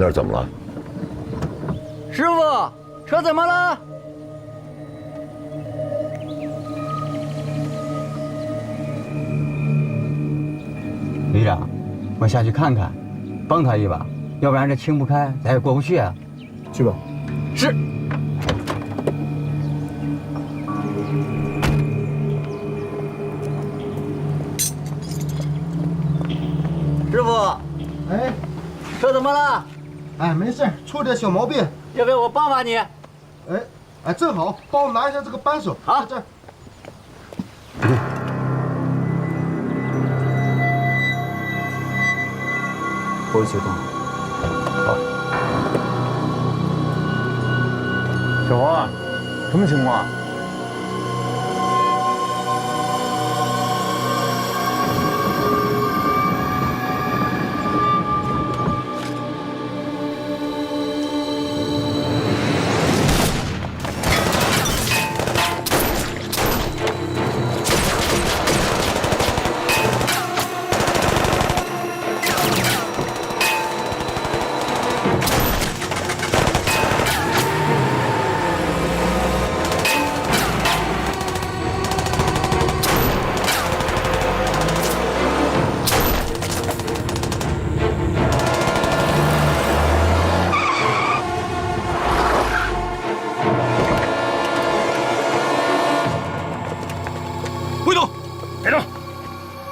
那儿怎么了？师傅，车怎么了？旅长，我下去看看，帮他一把，要不然这清不开，咱也过不去啊。去吧。是。师傅，哎，车怎么了？哎，没事，出点小毛病。要不要我帮帮你？哎，正好，帮我拿一下这个扳手。好，在这儿。不会启动。好。小黄，什么情况？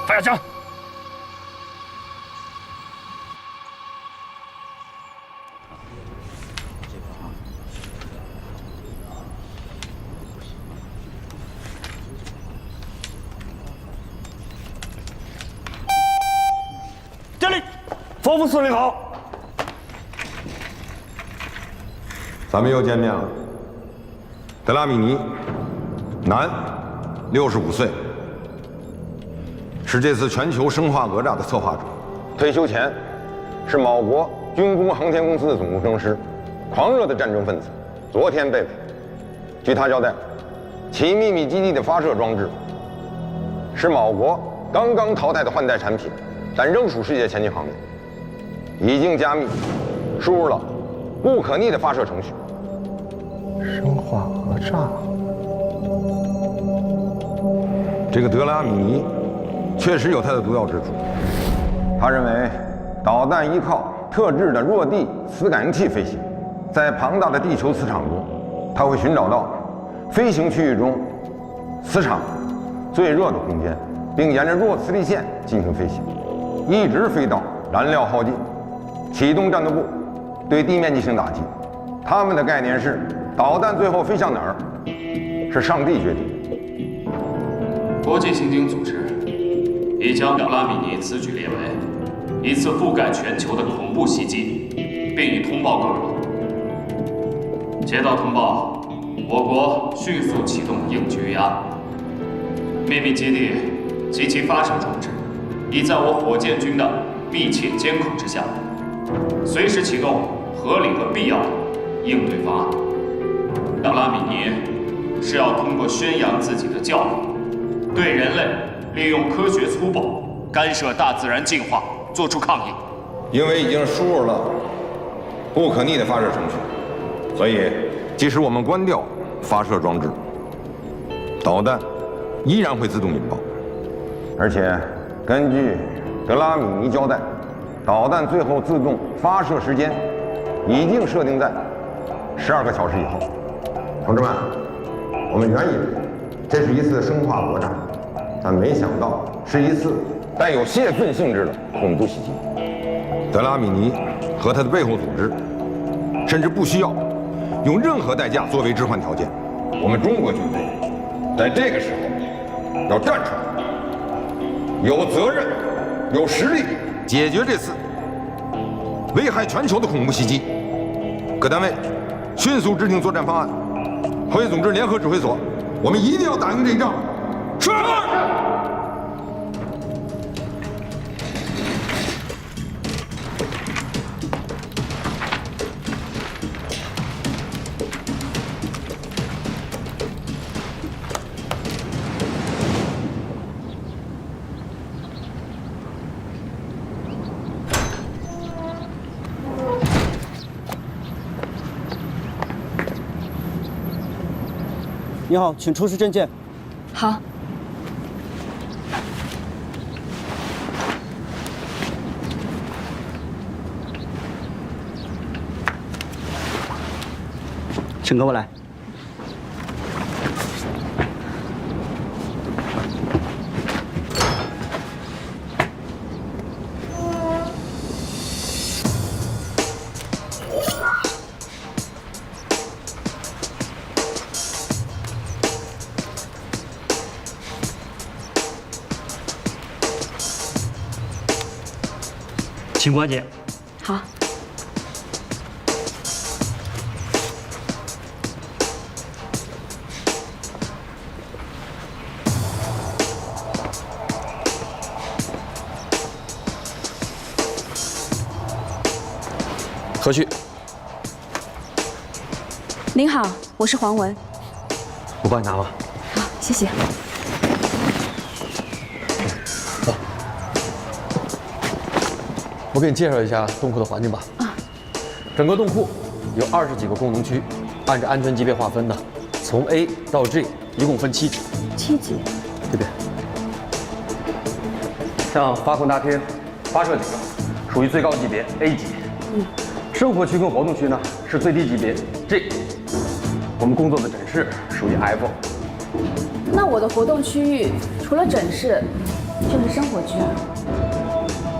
发下枪！敬礼，吩咐司令好。咱们又见面了。德拉米尼，男，65岁，是这次全球生化讹诈的策划者。退休前是某国军工航天公司的总工程师，狂热的战争分子。昨天被捕。据他交代，其秘密基地的发射装置是某国刚刚淘汰的换代产品，但仍属世界前进行业，已经加密，输入了不可逆的发射程序。生化讹诈。这个德拉米尼确实有他的独到之处。他认为，导弹依靠特制的弱地磁感应器飞行，在庞大的地球磁场中，它会寻找到飞行区域中磁场最弱的空间，并沿着弱磁力线进行飞行，一直飞到燃料耗尽，启动战斗部对地面进行打击。他们的概念是，导弹最后飞向哪儿，是上帝决定。国际刑警组织已将德拉米尼此举列为一次覆盖全球的恐怖袭击，并已通报各国。接到通报，我国迅速启动应急预案。秘密基地及其发射装置已在我火箭军的密切监控之下，随时启动合理和必要的应对方案。德拉米尼是要通过宣扬自己的教义，对人类利用科学粗暴干涉大自然进化做出抗议。因为已经输入了不可逆的发射程序，所以即使我们关掉发射装置，导弹依然会自动引爆。而且根据德拉米尼交代，导弹最后自动发射时间已经设定在12个小时以后。同志们，我们原以为这是一次生化讹诈，但没想到是一次带有泄愤性质的恐怖袭击。德拉米尼和他的背后组织，甚至不需要用任何代价作为置换条件。我们中国军队在这个时候要站出来，有责任、有实力解决这次危害全球的恐怖袭击。各单位迅速制定作战方案，会总支联合指挥所，我们一定要打赢这一仗。是。你好，请出示证件。好。请跟我来。请关检。好。何旭，您好，我是黄文。我帮你拿吧。好，谢谢。走。我给你介绍一下冻库的环境吧。啊。整个冻库有20几个功能区，按照安全级别划分的，从 A 到 G 一共分7级。7级。这边。像发控大厅、发射井属于最高级别 A 级。生活区跟活动区呢是最低级别 G， 我们工作的诊室属于 F。那我的活动区域除了诊室，就是生活区啊。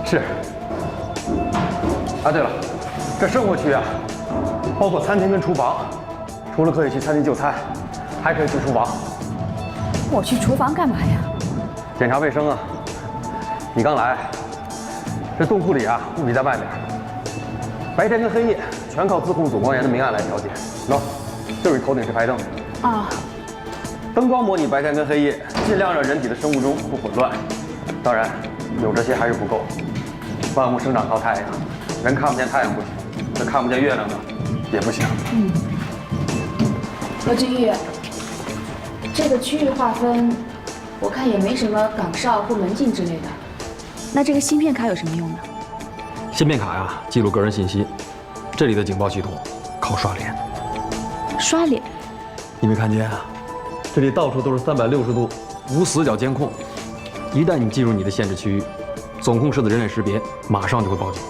是。啊，对了，这生活区啊，包括餐厅跟厨房，除了可以去餐厅就餐，还可以去厨房。我去厨房干嘛呀？检查卫生啊。你刚来，这冻库里啊，物理在外面。白天跟黑夜全靠自控总光源的明暗来调节。喏，这是头顶式排灯。啊。灯光模拟白天跟黑夜，尽量让人体的生物钟不混乱。当然，有这些还是不够。万物生长靠太阳，人看不见太阳不行，这看不见月亮呢，也不行。何志玉，这个区域划分，我看也没什么岗哨或门禁之类的。那这个芯片卡有什么用呢？芯片卡呀，记录个人信息。这里的警报系统靠刷脸。刷脸？你没看见啊？这里到处都是360度无死角监控。一旦你进入你的限制区域，总控室的人脸识别马上就会报警。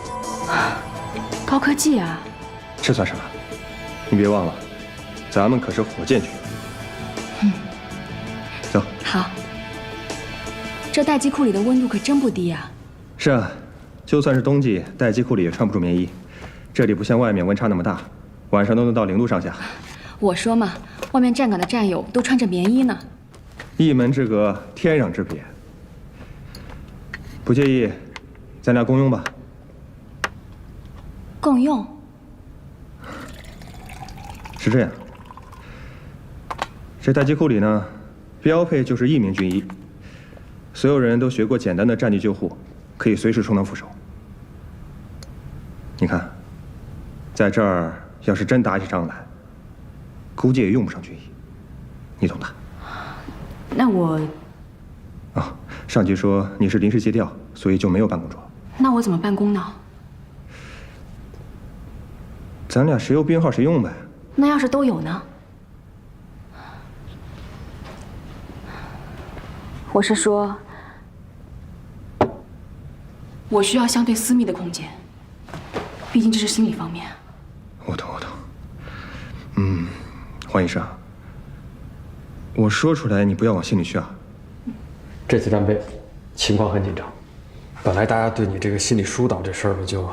高科技啊！这算什么？你别忘了，咱们可是火箭军。走。好。这待机库里的温度可真不低啊。是啊。就算是冬季，待机库里也穿不住棉衣。这里不像外面温差那么大，晚上都能到0度上下。我说嘛，外面站岗的战友都穿着棉衣呢。一门之隔，天壤之别。不介意，咱俩共用吧。共用？是这样，这待机库里呢，标配就是1名军医，所有人都学过简单的战地救护。可以随时充当副手。你看，在这儿要是真打起仗来，估计也用不上军医，你懂的。那我……啊，上级说你是临时借调，所以就没有办公桌。那我怎么办公呢？咱俩谁有编号谁用呗。那要是都有呢？我是说。我需要相对私密的空间，毕竟这是心理方面。我懂。黄医生，我说出来你不要往心里去啊。这次战备情况很紧张，本来大家对你这个心理疏导这事儿呢，就……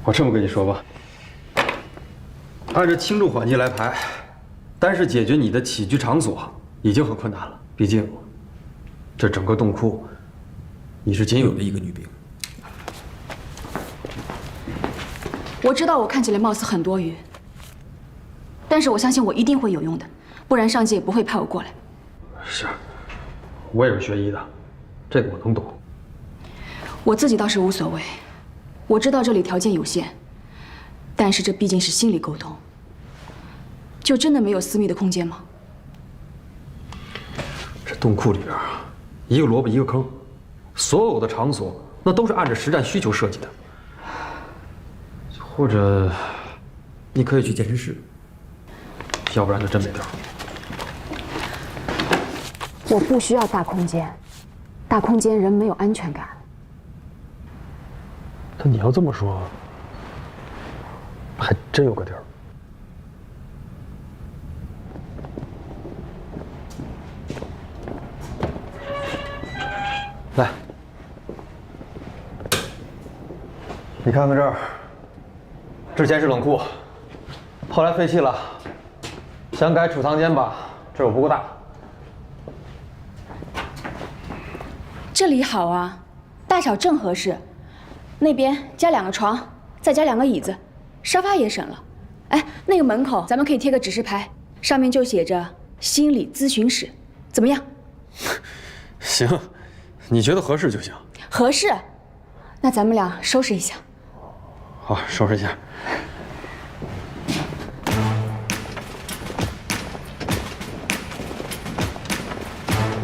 我这么跟你说吧，按照轻重缓急来排，单是解决你的起居场所已经很困难了。毕竟，这整个冻库，你是仅有的一个女兵。我知道我看起来貌似很多余，但是我相信我一定会有用的，不然上级也不会派我过来。是，我也是学医的，这个我能懂。我自己倒是无所谓，我知道这里条件有限，但是这毕竟是心理沟通，就真的没有私密的空间吗？这冻库里边啊，一个萝卜一个坑，所有的场所那都是按照实战需求设计的。或者，你可以去健身室，要不然就真没招。我不需要大空间，大空间人没有安全感。那你要这么说，还真有个地儿。来，你看看这儿，之前是冷库，后来废弃了，想改储藏间吧，这儿又不够大。这里好啊，大小正合适。那边加2个床，再加2个椅子，沙发也省了。哎，那个门口咱们可以贴个指示牌，上面就写着“心理咨询室”，怎么样？行，你觉得合适就行。合适，那咱们俩收拾一下。好，收拾一下。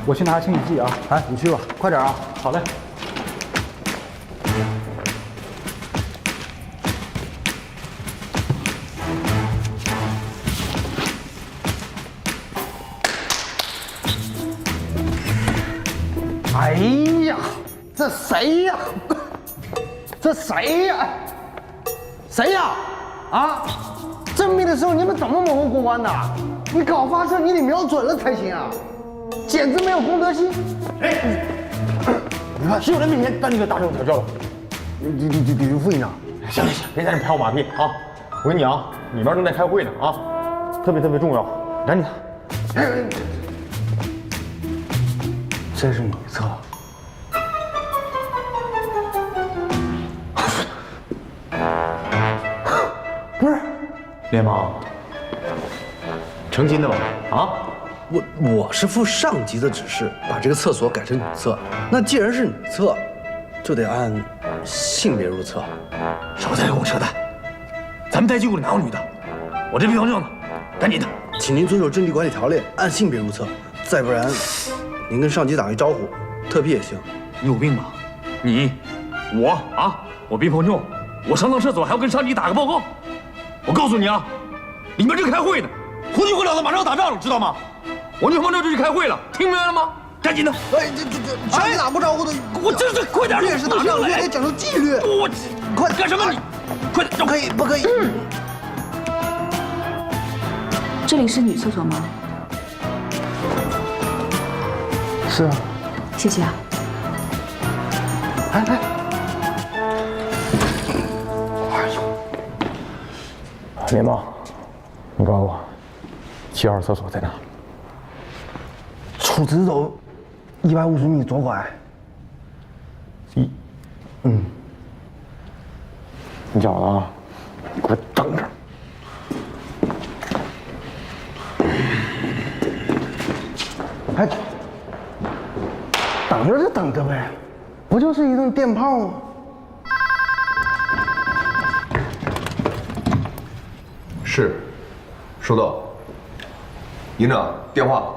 我去拿清理剂啊！哎，你去吧，快点啊！好嘞。哎呀，这谁呀？这谁呀？谁呀？啊！正面的时候你们怎么模糊过关的？你搞发射你得瞄准了才行啊！简直没有公德心！哎，你看，是有人面前，但你可大声调教了。你副营长，行，别在这拍我马屁啊！我跟你讲，里边正在开会呢啊，特别重要，赶紧的。这是女厕。不是，联盟，成心的吧？啊？我是负上级的指示，把这个厕所改成女厕。那既然是女厕，就得按性别入厕。少在这跟我扯淡！咱们待机构里哪有女的？我这备房证呢，赶紧的。请您遵守阵地管理条例，按性别入厕。再不然，您跟上级打个招呼，特批也行。你有病吧？你，我啊，我憋朋友，我上厕所还要跟上级打个报告。我告诉你啊，里面正开会呢，糊里糊涂的马上要打仗了，知道吗？我女朋友就去开会了，听明白了吗？赶紧的！哎，这上级打过招呼的，我这快点！越是打仗越得讲究纪律。我快干什么你？快点！不可以，不可以。这里是女厕所吗？是啊。谢谢啊。哎，联盟，你告诉我，7号厕所在哪？出直走150米左拐。你找了啊？你给我等着。哎，等着就等着呗，不就是一顿电炮吗？是，收到。营长，电话。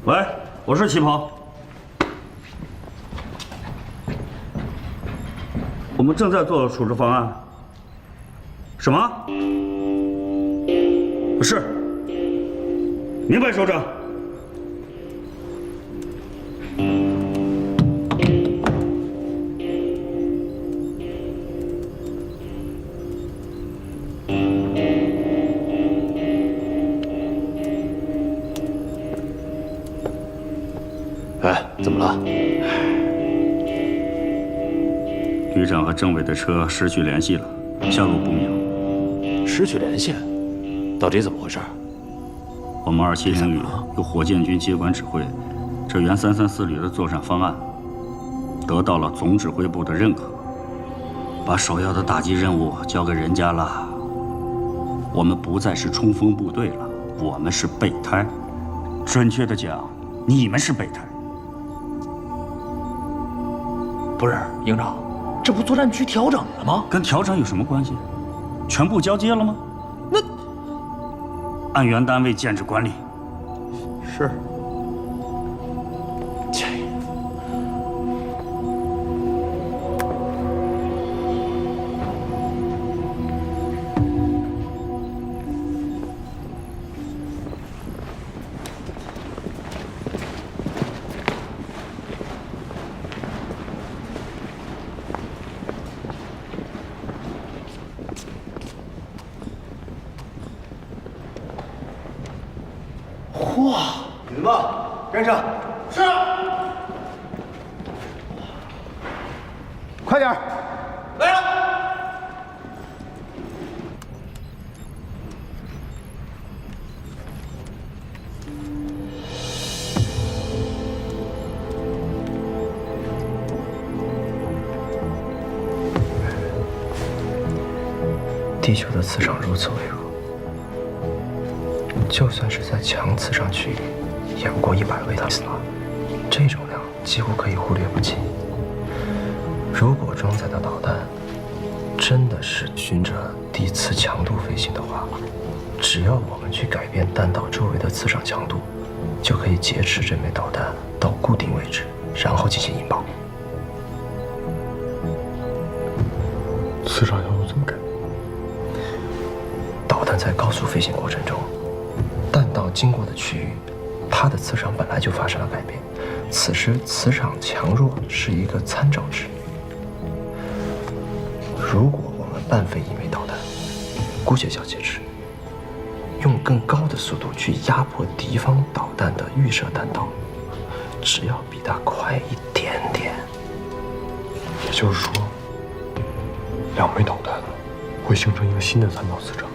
喂，我是旗袍。我们正在做处置方案。什么？是。明白，首长。哎，怎么了？旅长和政委的车失去联系了，下落不明。失去联系？到底怎么回事？我们27营旅由火箭军接管指挥，这原334旅的作战方案得到了总指挥部的认可，把首要的打击任务交给人家了。我们不再是冲锋部队了，我们是备胎。准确的讲，你们是备胎。不是营长，这不作战区调整了吗？跟调整有什么关系？全部交接了吗？那按原单位建制管理。是。哇，你们跟上！是。快点！来了。地球的磁场如此微弱，就算是在强磁场区域，也不过100微特斯拉，这种量几乎可以忽略不计。如果装载的导弹真的是循着低磁强度飞行的话，只要我们去改变弹道周围的磁场强度，就可以劫持这枚导弹到固定位置，然后进行引爆。磁场强度怎么改？导弹在高速飞行过程中，弹道经过的区域，它的磁场本来就发生了改变。此时磁场强弱是一个参照值。如果我们伴飞一枚导弹，姑且叫劫持，用更高的速度去压迫敌方导弹的预设弹道，只要比它快一点点，也就是说，2枚导弹会形成一个新的参照磁场。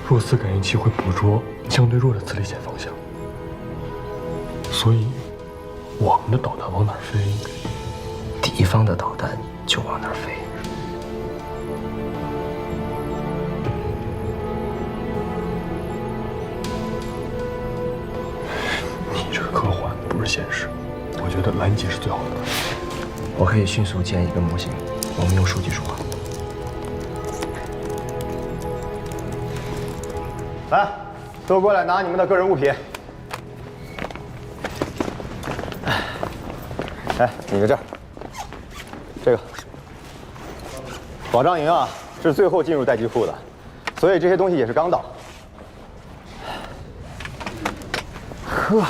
弱磁感应器会捕捉相对弱的磁力线方向，所以我们的导弹往哪儿飞，敌方的导弹就往哪儿飞。你这个科幻不是现实，我觉得拦截是最好的。我可以迅速建一个模型，我们用数据说话。来，都过来拿你们的个人物品。哎，你个这儿，这个保障营啊是最后进入待机库的，所以这些东西也是刚到。呵，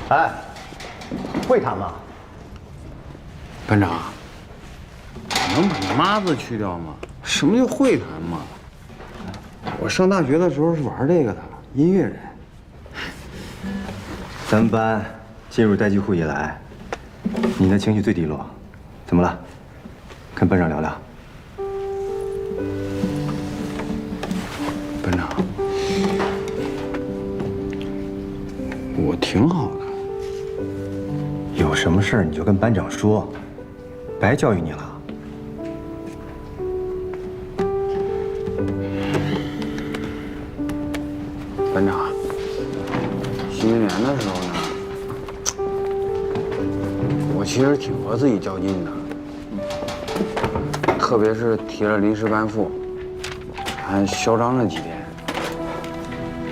哎，会谈吗？班长，能把那“妈”字去掉吗？什么叫会谈嘛？我上大学的时候是玩这个的，音乐人。咱们班进入待机库以来，你的情绪最低落，怎么了？跟班长聊聊。班长，我挺好的。有什么事儿你就跟班长说，白教育你了。班长，新学年的时候呢，我其实挺和自己较劲的，特别是提了临时班副，还嚣张了几天，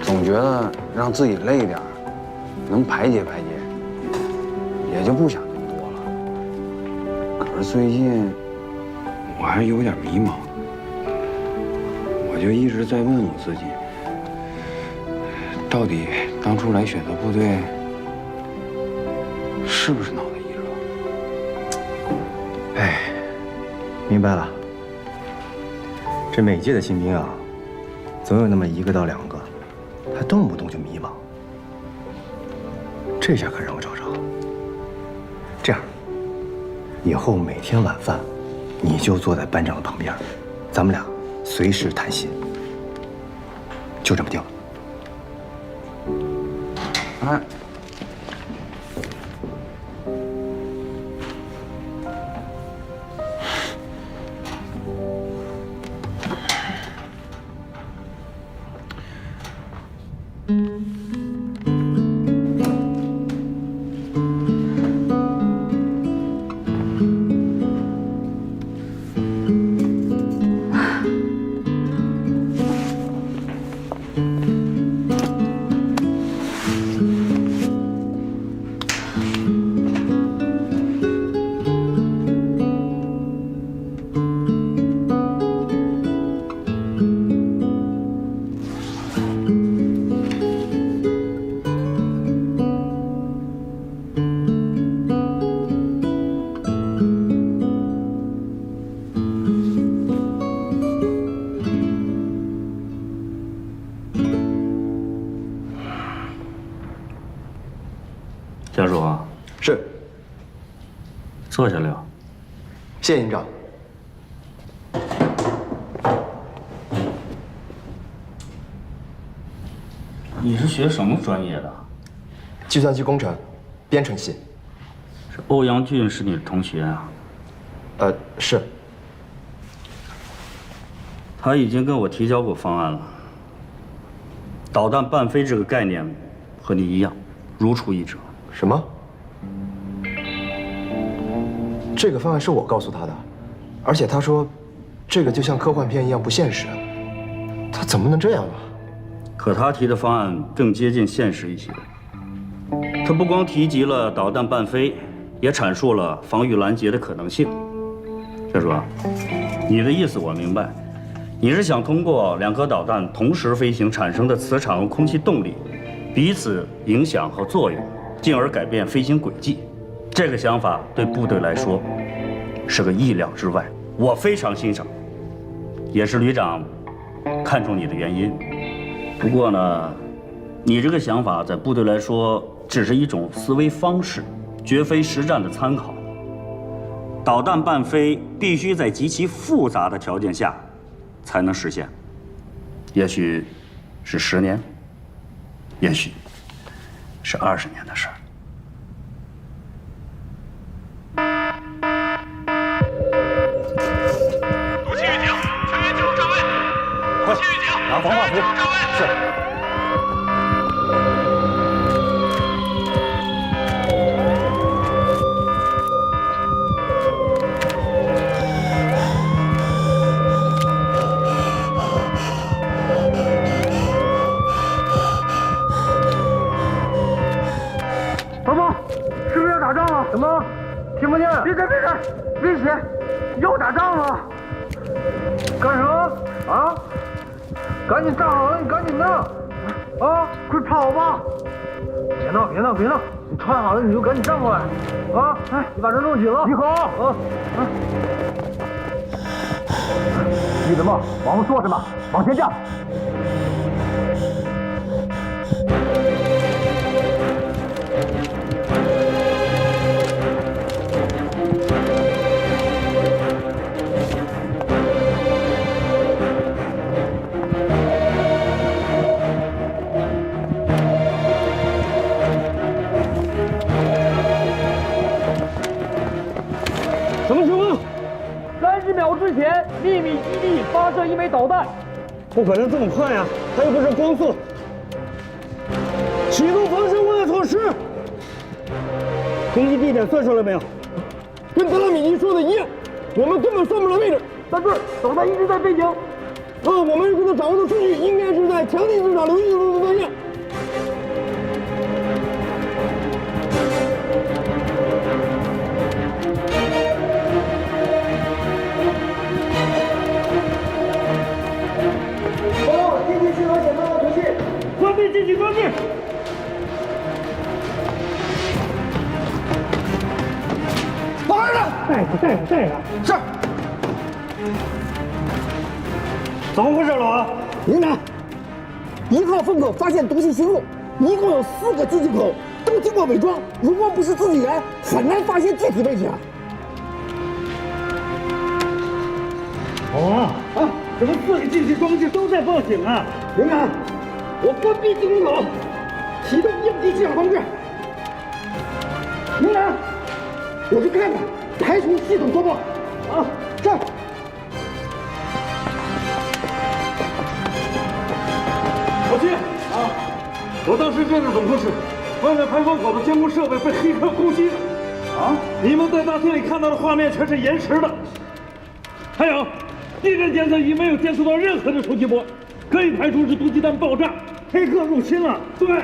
总觉得让自己累点儿，能排解排解，也就不想那么多了。可是最近，我还是有点迷茫，我就一直在问我自己。到底当初来选择部队，是不是脑袋一热？哎，明白了。这每届的新兵啊，总有那么1个到2个，还动不动就迷茫。这下可让我找着。这样，以后每天晚饭，你就坐在班长的旁边，咱们俩随时谈心。就这么定了。哎，坐下聊。谢谢营长。你是学什么专业的？计算机工程，编程系。是欧阳俊是你的同学啊？是。他已经跟我提交过方案了。导弹半飞这个概念，和你一样，如出一辙。什么？这个方案是我告诉他的，而且他说，这个就像科幻片一样不现实。他怎么能这样呢？可他提的方案更接近现实一些。他不光提及了导弹半飞，也阐述了防御拦截的可能性。小叔，你的意思我明白，你是想通过2颗导弹同时飞行产生的磁场和空气动力彼此影响和作用，进而改变飞行轨迹。这个想法对部队来说是个意料之外，我非常欣赏，也是旅长看中你的原因。不过呢，你这个想法在部队来说只是一种思维方式，绝非实战的参考。导弹半飞必须在极其复杂的条件下才能实现，也许是10年，也许是20年的事儿。毒气预警，全员集中站位。毒气预警，拿防化服。是。什么？听不见？别开！危险！要打仗了！干什么？啊！赶紧站好了，你赶紧的！啊！快跑吧！别闹！你穿好了你就赶紧站过来！啊！哎，你把这弄紧了！集合！弟子们，往后坐着吧，往前站！什么情况？30秒之前，秘密基地发射1枚导弹。不可能这么快呀，它又不是光速。启动防身物的措施。攻击地点算出来没有？跟德拉米尼说的一样，我们根本算不了位置。但是导弹一直在飞行。我们现在掌握的数据应该是在强地市场流域的方向。关闭进行装置。玩呢？带着。是。怎么回事，老王？营长，1号风口发现毒气侵入，一共有4个进气口，都经过伪装。如果不是自己人，很难发现具体位置啊。老王啊，怎么4个进气装置都在报警啊？营长。我关闭进出口，启动应急气象装置。营长，我去看看，排除系统作报。啊，是。老七啊，我当时正在总部室，外面排风口的监控设备被黑客攻击了。啊，你们在大厅里看到的画面全是延迟的。还有，地震监测仪没有监测到任何的冲击波，可以排除是毒气弹爆炸。黑客入侵了，对。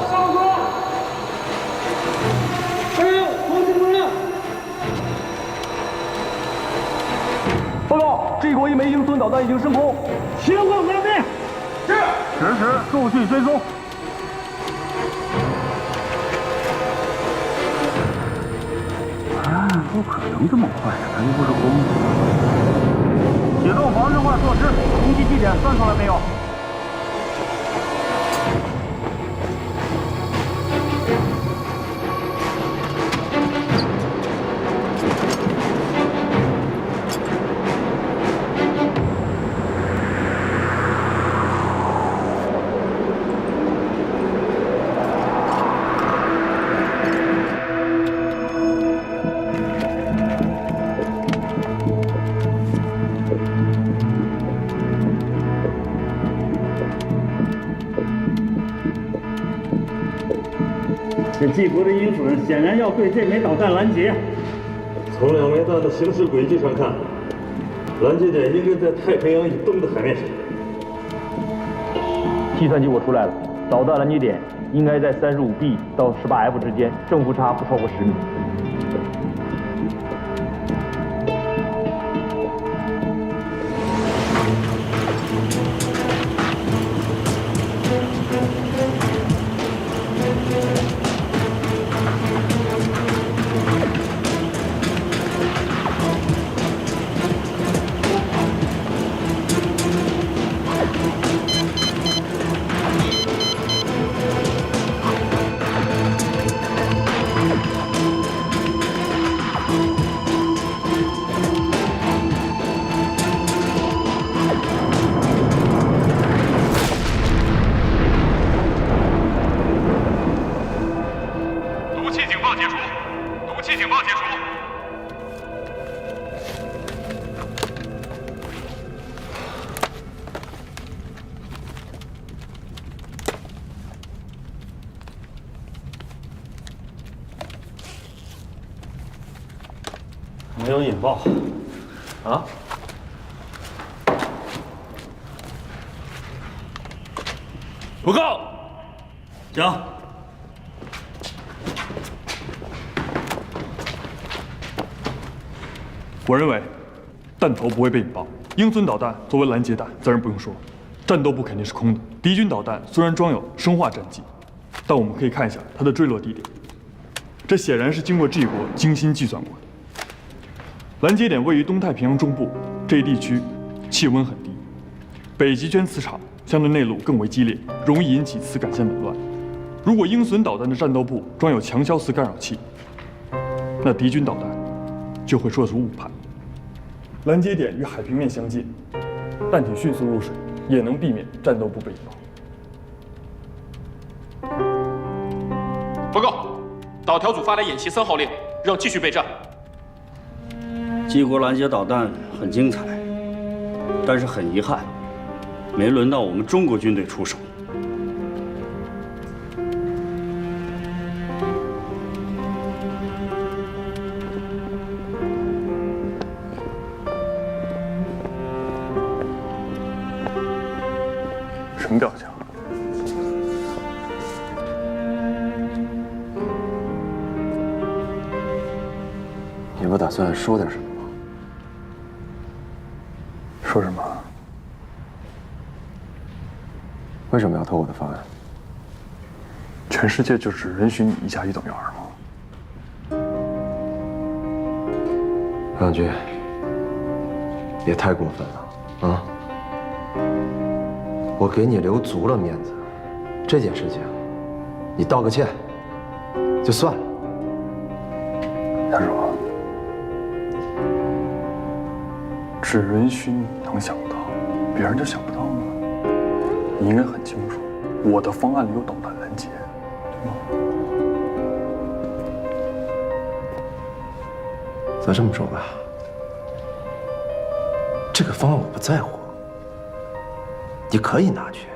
上座。同志们，报告，这国一枚鹰隼导弹已经升空，情况稳定。是。实时陆续追踪。不可能这么快呀，它又不是空的。启动防御化措施，攻击地点算出来没有？这纪国的鹰隼显然要对这枚导弹拦截。从2枚弹的行驶轨迹上看，拦截点应该在太平洋以东的海面上。计算结果出来了，导弹拦截点应该在35B 到18F 之间，正负差不超过10米。没有引爆。啊？报告，讲。我认为，弹头不会被引爆。鹰隼导弹作为拦截弹，自然不用说，战斗部肯定是空的。敌军导弹虽然装有生化战机，但我们可以看一下它的坠落地点，这显然是经过 G 国精心计算过的。拦截点位于东太平洋中部，这一地区气温很低，北极圈磁场相对内陆更为激烈，容易引起磁感线紊乱。如果鹰隼导弹的战斗部装有强消磁干扰器，那敌军导弹就会做出误判。拦截点与海平面相近，弹体迅速入水，也能避免战斗部被引爆。报告，导调组发来演习3号令，让继续备战。纪国拦截导弹很精彩，但是很遗憾，没轮到我们中国军队出手。什么表情？你不打算说点什么吗？说什么？为什么要偷我的方案？全世界就只允许你1加1等于2吗？杨军，别太过分了啊！我给你留足了面子，这件事情，你道个歉就算了。大叔，只允许你能想到，别人就想不到吗？你应该很清楚，我的方案里有导弹拦截，对吗？咱这么说吧，这个方案我不在乎。你可以拿去，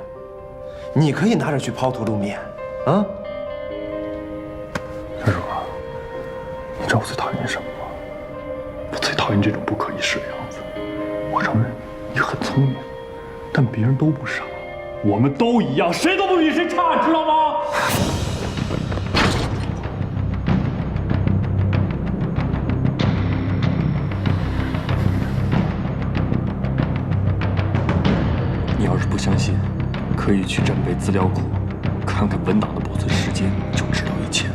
你可以拿着去抛头露面，啊！大叔，你知道我最讨厌什么吗？我最讨厌这种不可一世的样子。我承认你很聪明，但别人都不傻，我们都一样，谁都不比谁差，知道吗？不相信，可以去战备资料库看看文档的保存时间，就知道一切了。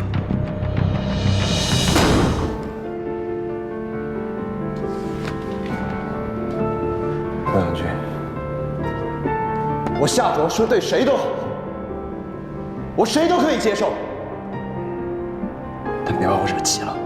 欧阳军，我夏卓说对谁都好，我谁都可以接受，但别把我惹急了。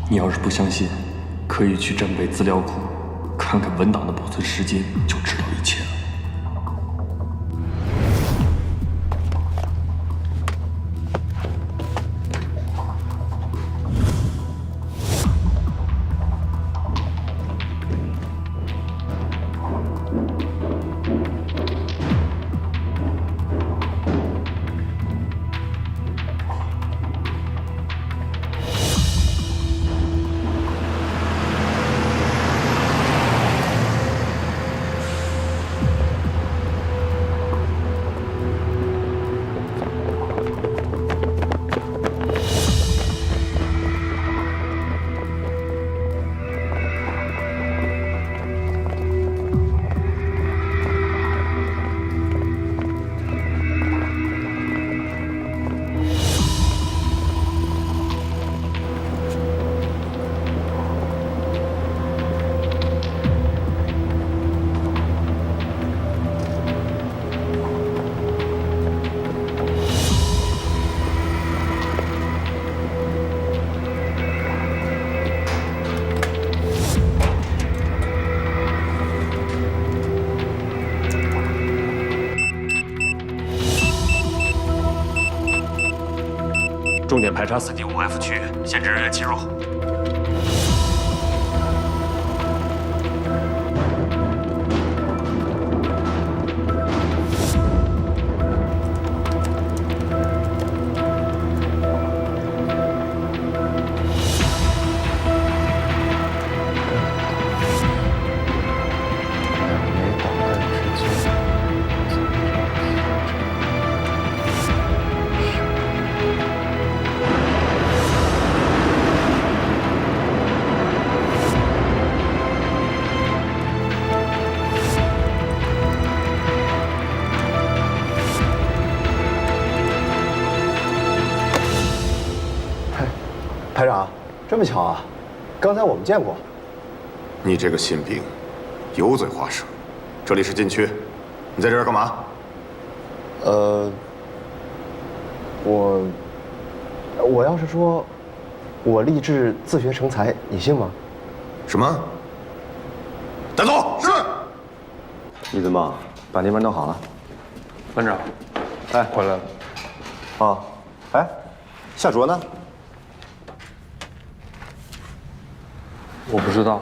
你要是不相信，可以去战备资料库看看文档的保存时间，就知道一切了。重点排查4D5F 区，限制人员侵入。排长，这么巧啊！刚才我们见过。你这个新兵，油嘴滑舌。这里是禁区，你在这儿干嘛？我要是说，我立志自学成才，你信吗？什么？带走！是。李子茂，把那边弄好了。班长，哎，回来了。啊，哎，夏卓呢？我不知道。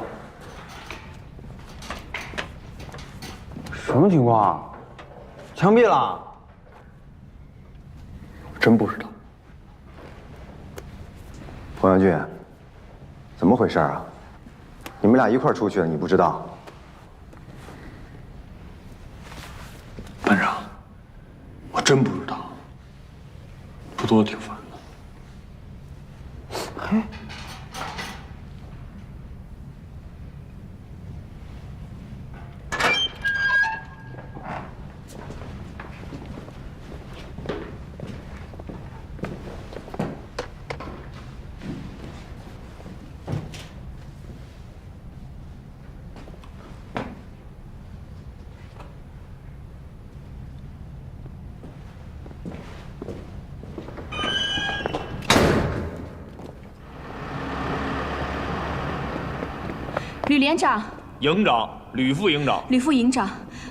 什么情况？枪毙了？真不知道。彭阳俊，怎么回事啊？你们俩一块儿出去的，你不知道？班长，我真不知道，不多挺烦的。嘿。吕连长，营长，吕副营长，吕副营长，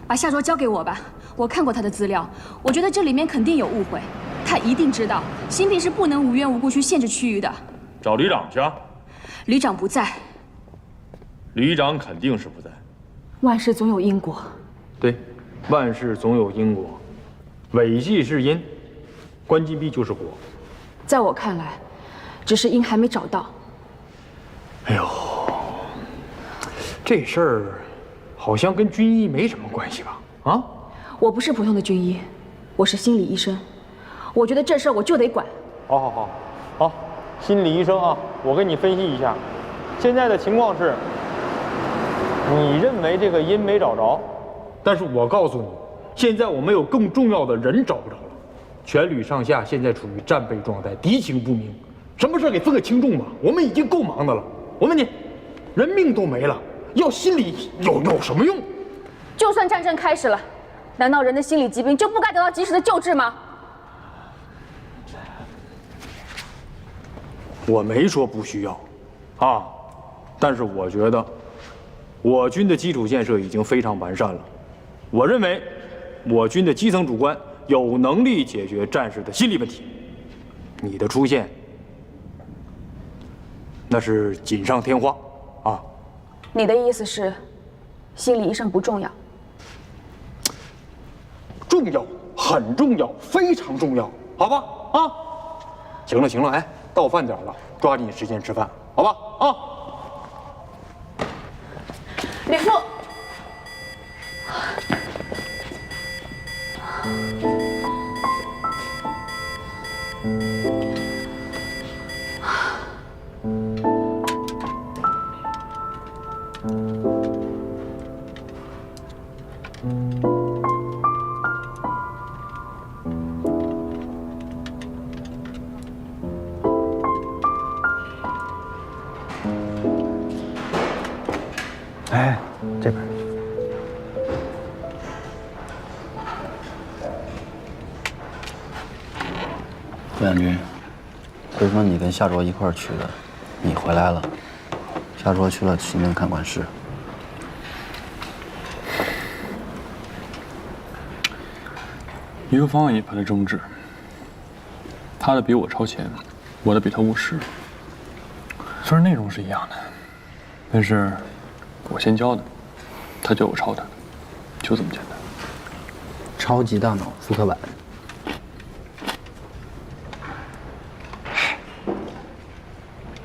把夏卓交给我吧。我看过他的资料，我觉得这里面肯定有误会。他一定知道新兵是不能无缘无故去限制区域的。找旅长去啊。旅长不在。旅长肯定是不在。万事总有因果。对，万事总有因果。违纪是因，关禁闭就是果。在我看来，只是因还没找到。哎呦，这事儿好像跟军医没什么关系吧？啊？我不是普通的军医，我是心理医生。我觉得这事儿我就得管。好，心理医生啊，我给你分析一下，现在的情况是，你认为这个因没找着，但是我告诉你，现在我们有更重要的人找不着了，全旅上下现在处于战备状态，敌情不明，什么事给分个轻重吧？我们已经够忙的了。我问你，人命都没了，要心理有什么用？就算战争开始了，难道人的心理疾病就不该得到及时的救治吗？我没说不需要，啊，但是我觉得，我军的基础建设已经非常完善了。我认为，我军的基层主官有能力解决战士的心理问题。你的出现，那是锦上添花，啊。你的意思是，心理医生不重要？重要，很重要，非常重要，好吧？啊，行了，哎，到饭点了，抓紧时间吃饭，好吧？啊。吕父。哎，这边。顾将军，回说你跟夏卓一块儿去的，你回来了，夏卓去了行政看管室。一个方案一派的争执，他的比我超前，我的比他务实。虽然内容是一样的，但是我先教的，他就我抄他的，就这么简单。超级大脑复刻版。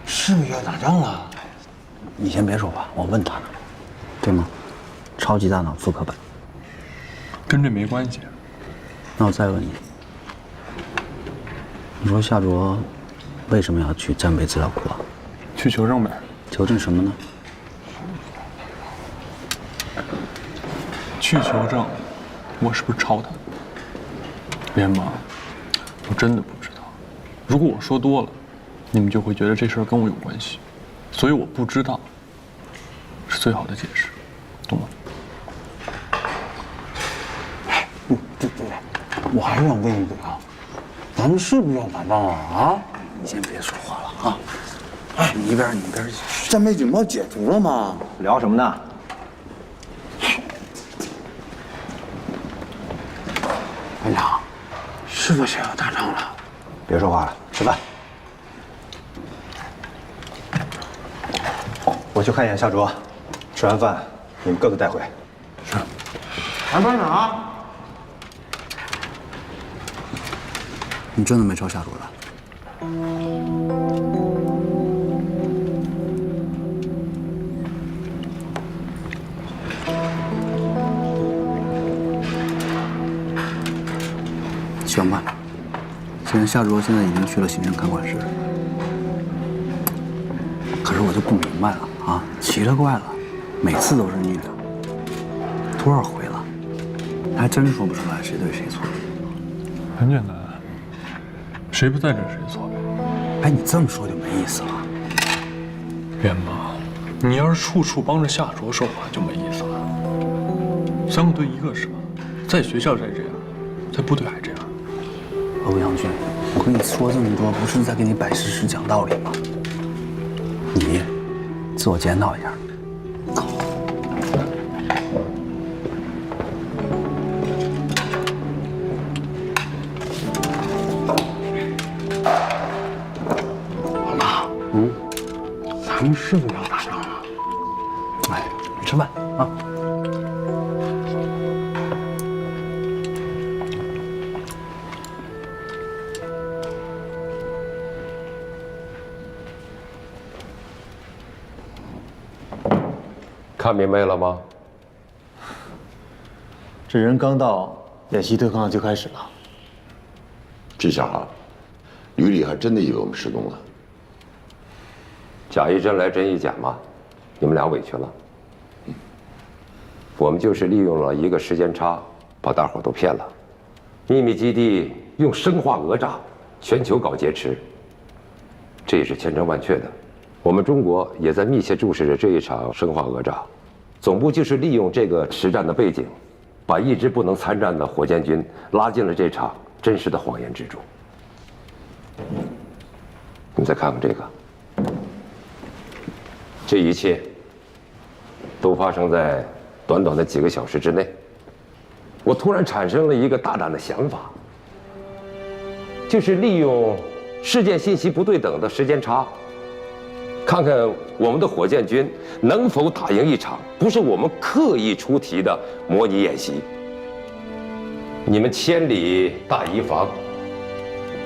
是不是要打仗了？你先别说话，我问他呢，对吗？超级大脑复刻版。跟这没关系。那我再问你，你说夏卓为什么要去战备资料库啊？去求证呗。求证什么呢？去求证我是不是抄他的。联盟，我真的不知道。如果我说多了，你们就会觉得这事儿跟我有关系，所以我不知道是最好的解释，懂吗？我还是想问一嘴啊，咱们是不是要打仗啊？啊！你先别说话了啊！哎，你一边去。战备警报解除了吗？聊什么呢？班长，是不是要打仗了？别说话了，吃饭。我去看一眼夏卓，吃完饭你们各自带回。是。韩班长。你真的没抄夏卓的？行吧，虽然夏卓现在已经去了行政看管室，可是我就不明白了啊，奇了怪了，每次都是女的，多少回了，还真说不出来谁对谁错。很简单。谁不在这谁错呗。哎，你这么说就没意思了。元妈，你要是处处帮着夏卓说话就没意思了。3个对1个是吧？在学校才这样，在部队还这样。欧阳军，我跟你说这么多，不是在给你摆事实讲道理吗？你自我检讨一下。咱们是不是要打仗了？哎，你吃饭啊。看明白了吗？这人刚到，演习对抗就开始了。这下啊，吕里还真的以为我们失踪了。假一真来真一假嘛，你们俩委屈了。我们就是利用了一个时间差，把大伙都骗了。秘密基地用生化讹诈，全球搞劫持，这也是千真万确的。我们中国也在密切注视着这一场生化讹诈，总部就是利用这个实战的背景，把一支不能参战的火箭军拉进了这场真实的谎言之中。你们再看看这个，这一切都发生在短短的几个小时之内。我突然产生了一个大胆的想法，就是利用事件信息不对等的时间差，看看我们的火箭军能否打赢一场不是我们刻意出题的模拟演习。你们千里大移防，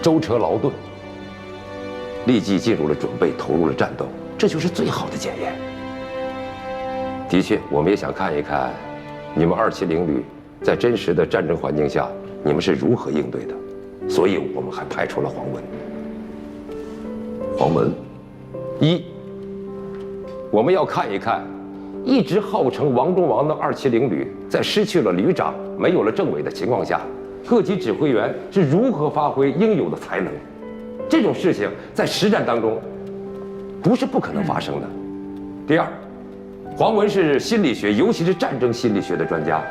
舟车劳顿，立即进入了准备，投入了战斗，这就是最好的检验。的确，我们也想看一看你们270旅在真实的战争环境下，你们是如何应对的，所以我们还派出了黄文。黄文，我们要看一看，一直号称王中王的270旅，在失去了旅长、没有了政委的情况下，各级指挥员是如何发挥应有的才能。这种事情在实战当中不是不可能发生的。第二，黄文是心理学，尤其是战争心理学的专家。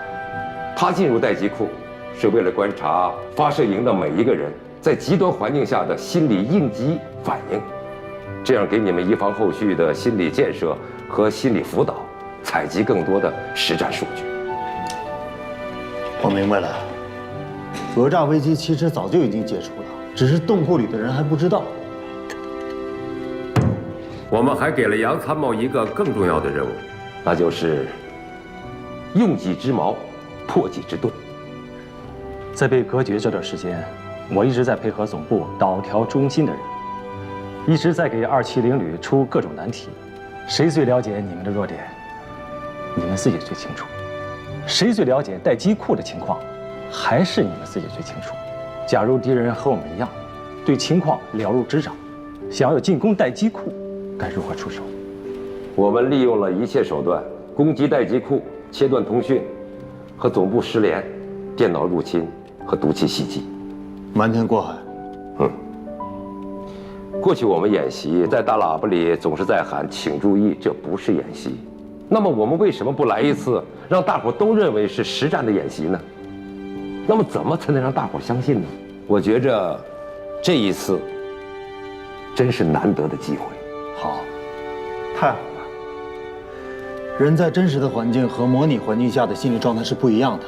他进入待机库，是为了观察发射营的每一个人在极端环境下的心理应激反应，这样给你们移防后续的心理建设和心理辅导，采集更多的实战数据。我明白了，讹诈危机其实早就已经解除了，只是洞库里的人还不知道。我们还给了杨参谋一个更重要的任务，那就是用己之矛，破己之盾。在被隔绝这段时间，我一直在配合总部导调中心的人，一直在给270旅出各种难题。谁最了解你们的弱点？你们自己最清楚。谁最了解待机库的情况？还是你们自己最清楚。假如敌人和我们一样，对情况了如指掌，想要进攻待机库，该如何出手？我们利用了一切手段，攻击待机库，切断通讯，和总部失联，电脑入侵和毒气袭击，瞒天过海。过去我们演习在大喇叭里总是在喊请注意，这不是演习。那么我们为什么不来一次让大伙都认为是实战的演习呢？那么怎么才能让大伙相信呢？我觉着这一次真是难得的机会。好，太好了。人在真实的环境和模拟环境下的心理状态是不一样的，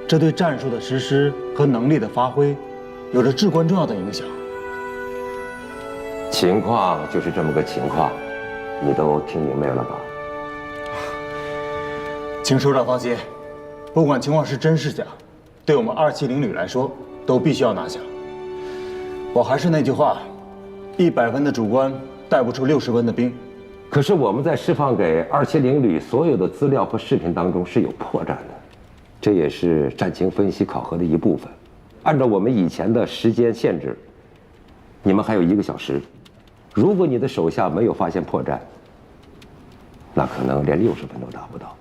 这对战术的实施和能力的发挥有着至关重要的影响。情况就是这么个情况，你都听明白了吧？请首长放心，不管情况是真是假，对我们270旅来说都必须要拿下。我还是那句话，100分的主官带不出60分的兵。可是我们在释放给270旅所有的资料和视频当中是有破绽的，这也是战情分析考核的一部分。按照我们以前的时间限制，你们还有1个小时。如果你的手下没有发现破绽，那可能连60分都达不到。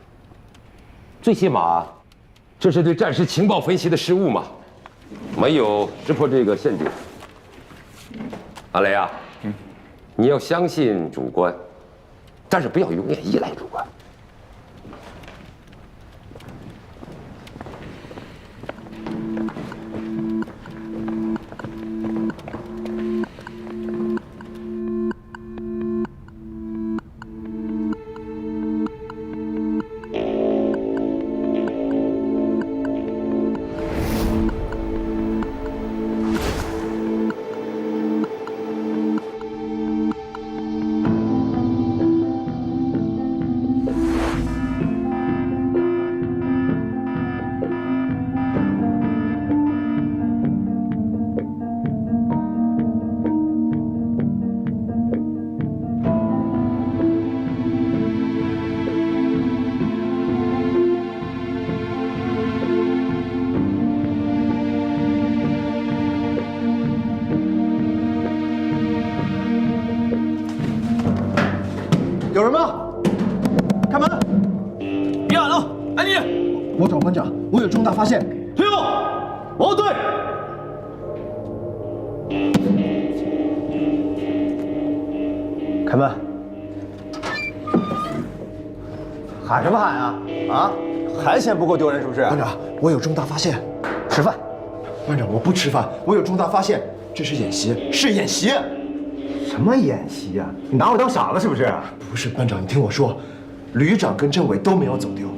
最起码，这是对战时情报分析的失误嘛，没有识破这个陷阱。阿雷啊，你要相信主官，但是不要永远依赖主官。发现。退后，往后退。开门。喊什么喊啊？啊，还嫌不够丢人是不是？班长，我有重大发现。吃饭。班长，我不吃饭，我有重大发现，这是演习，是演习。什么演习呀？你拿我当傻子是不是？不是，班长，你听我说，旅长跟政委都没有走丢，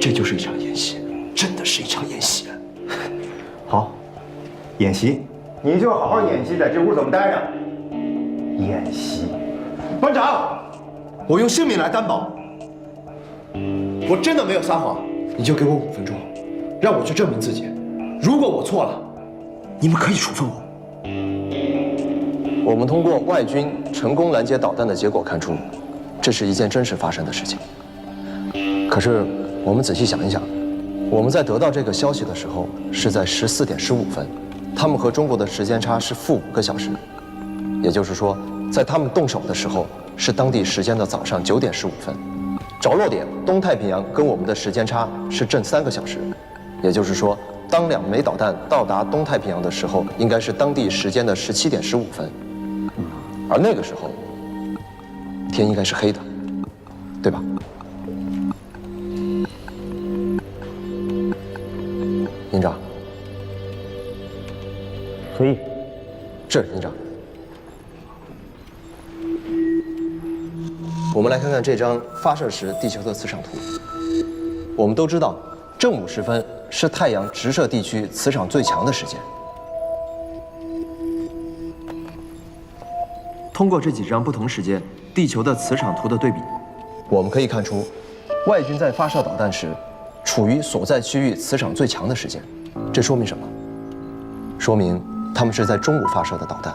这就是一场演习，真的是一场演习。好，演习，你就好好演习，在这屋怎么待着？演习。班长，我用性命来担保，我真的没有撒谎，你就给我5分钟，让我去证明自己。如果我错了，你们可以处分我。我们通过外军成功拦截导弹的结果看出，这是一件真实发生的事情。可是我们仔细想一想，我们在得到这个消息的时候是在14点15分，他们和中国的时间差是-5个小时，也就是说，在他们动手的时候是当地时间的早上9点15分，着落点东太平洋跟我们的时间差是正3个小时，也就是说，当2枚导弹到达东太平洋的时候，应该是当地时间的17点15分，而那个时候天应该是黑的，对吧？营长，可以。是营长。我们来看看这张发射时地球的磁场图。我们都知道，正午时分是太阳直射地区磁场最强的时间。通过这几张不同时间地球的磁场图的对比，我们可以看出，外军在发射导弹时，处于所在区域磁场最强的时间。这说明什么？说明他们是在中午发射的导弹，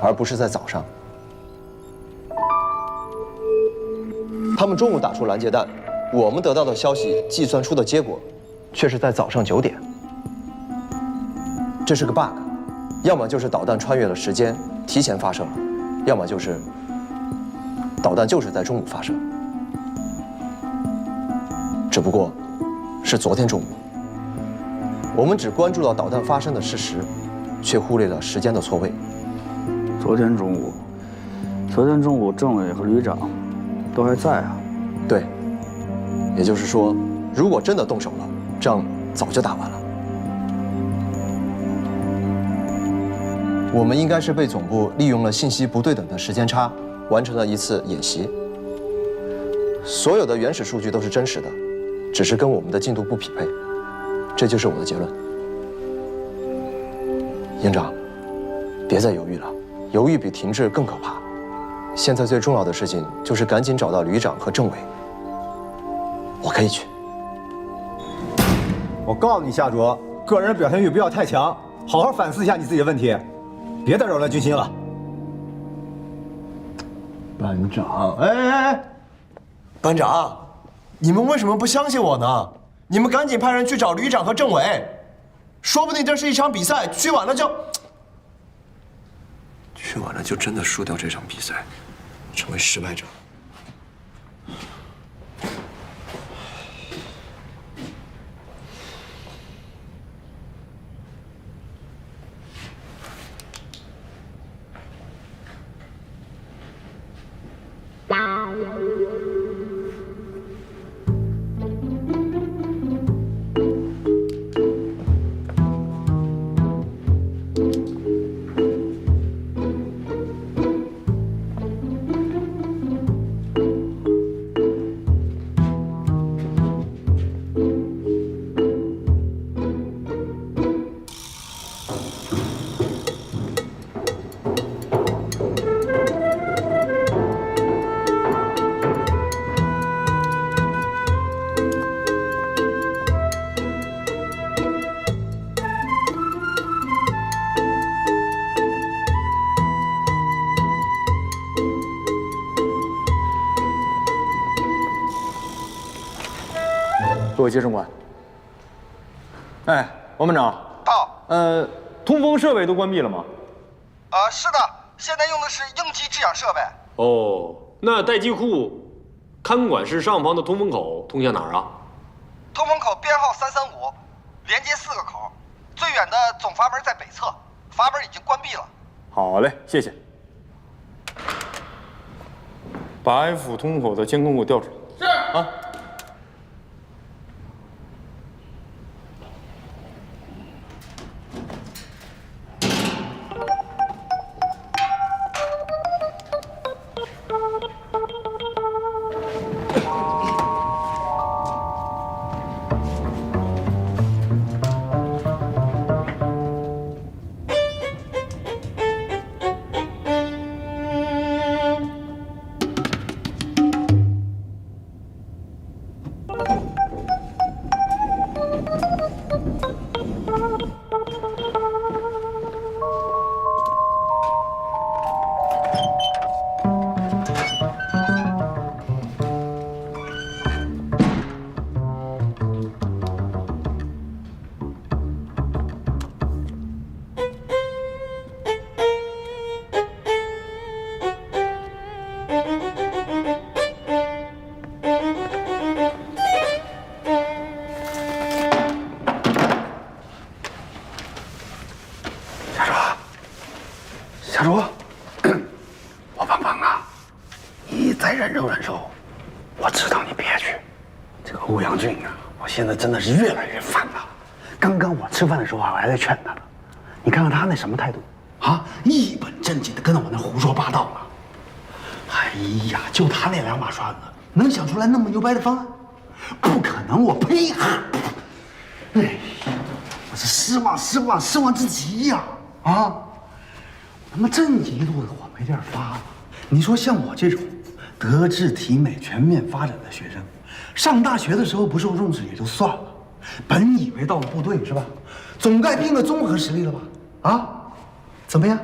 而不是在早上。他们中午打出拦截弹，我们得到的消息计算出的结果，却是在早上9点。这是个 bug， 要么就是导弹穿越了时间提前发射了，要么就是导弹就是在中午发射，只不过是昨天中午。我们只关注到导弹发生的事实，却忽略了时间的错位。昨天中午，政委和旅长都还在啊。对，也就是说，如果真的动手了，仗早就打完了。我们应该是被总部利用了信息不对等的时间差，完成了一次演习。所有的原始数据都是真实的，只是跟我们的进度不匹配。这就是我的结论。营长，别再犹豫了，犹豫比停滞更可怕。现在最重要的事情就是赶紧找到旅长和政委。我可以去。我告诉你，夏卓，个人表现欲不要太强，好好反思一下你自己的问题，别再扰乱军心了。班长，哎，班长，你们为什么不相信我呢？你们赶紧派人去找旅长和政委，说不定这是一场比赛，去晚了就真的输掉这场比赛，成为失败者。各位接生官，哎，王班长，到。通风设备都关闭了吗？是的，现在用的是应急制氧设备。哦，那待机库看管室上方的通风口通向哪儿啊？通风口编号335，连接4个口，最远的总阀门在北侧，阀门已经关闭了。好嘞，谢谢。把 F 通口的监控给我调出来。是啊。小主，我帮帮啊！你再忍受忍受，我知道你憋屈。这个欧阳俊啊，我现在真的是越来越烦了。刚刚我吃饭的时候啊，我还在劝他呢。你看看他那什么态度啊，一本正经的跟着我那胡说八道了。哎呀，就他那2把刷子，能想出来那么牛掰的方案？不可能！我呸！哎呀，我是失望至极呀！啊！他妈这一肚子火没地儿发了。你说像我这种德智体美全面发展的学生，上大学的时候不受重视也就算了，本以为到了部队是吧，总该拼个综合实力了吧？啊，怎么样？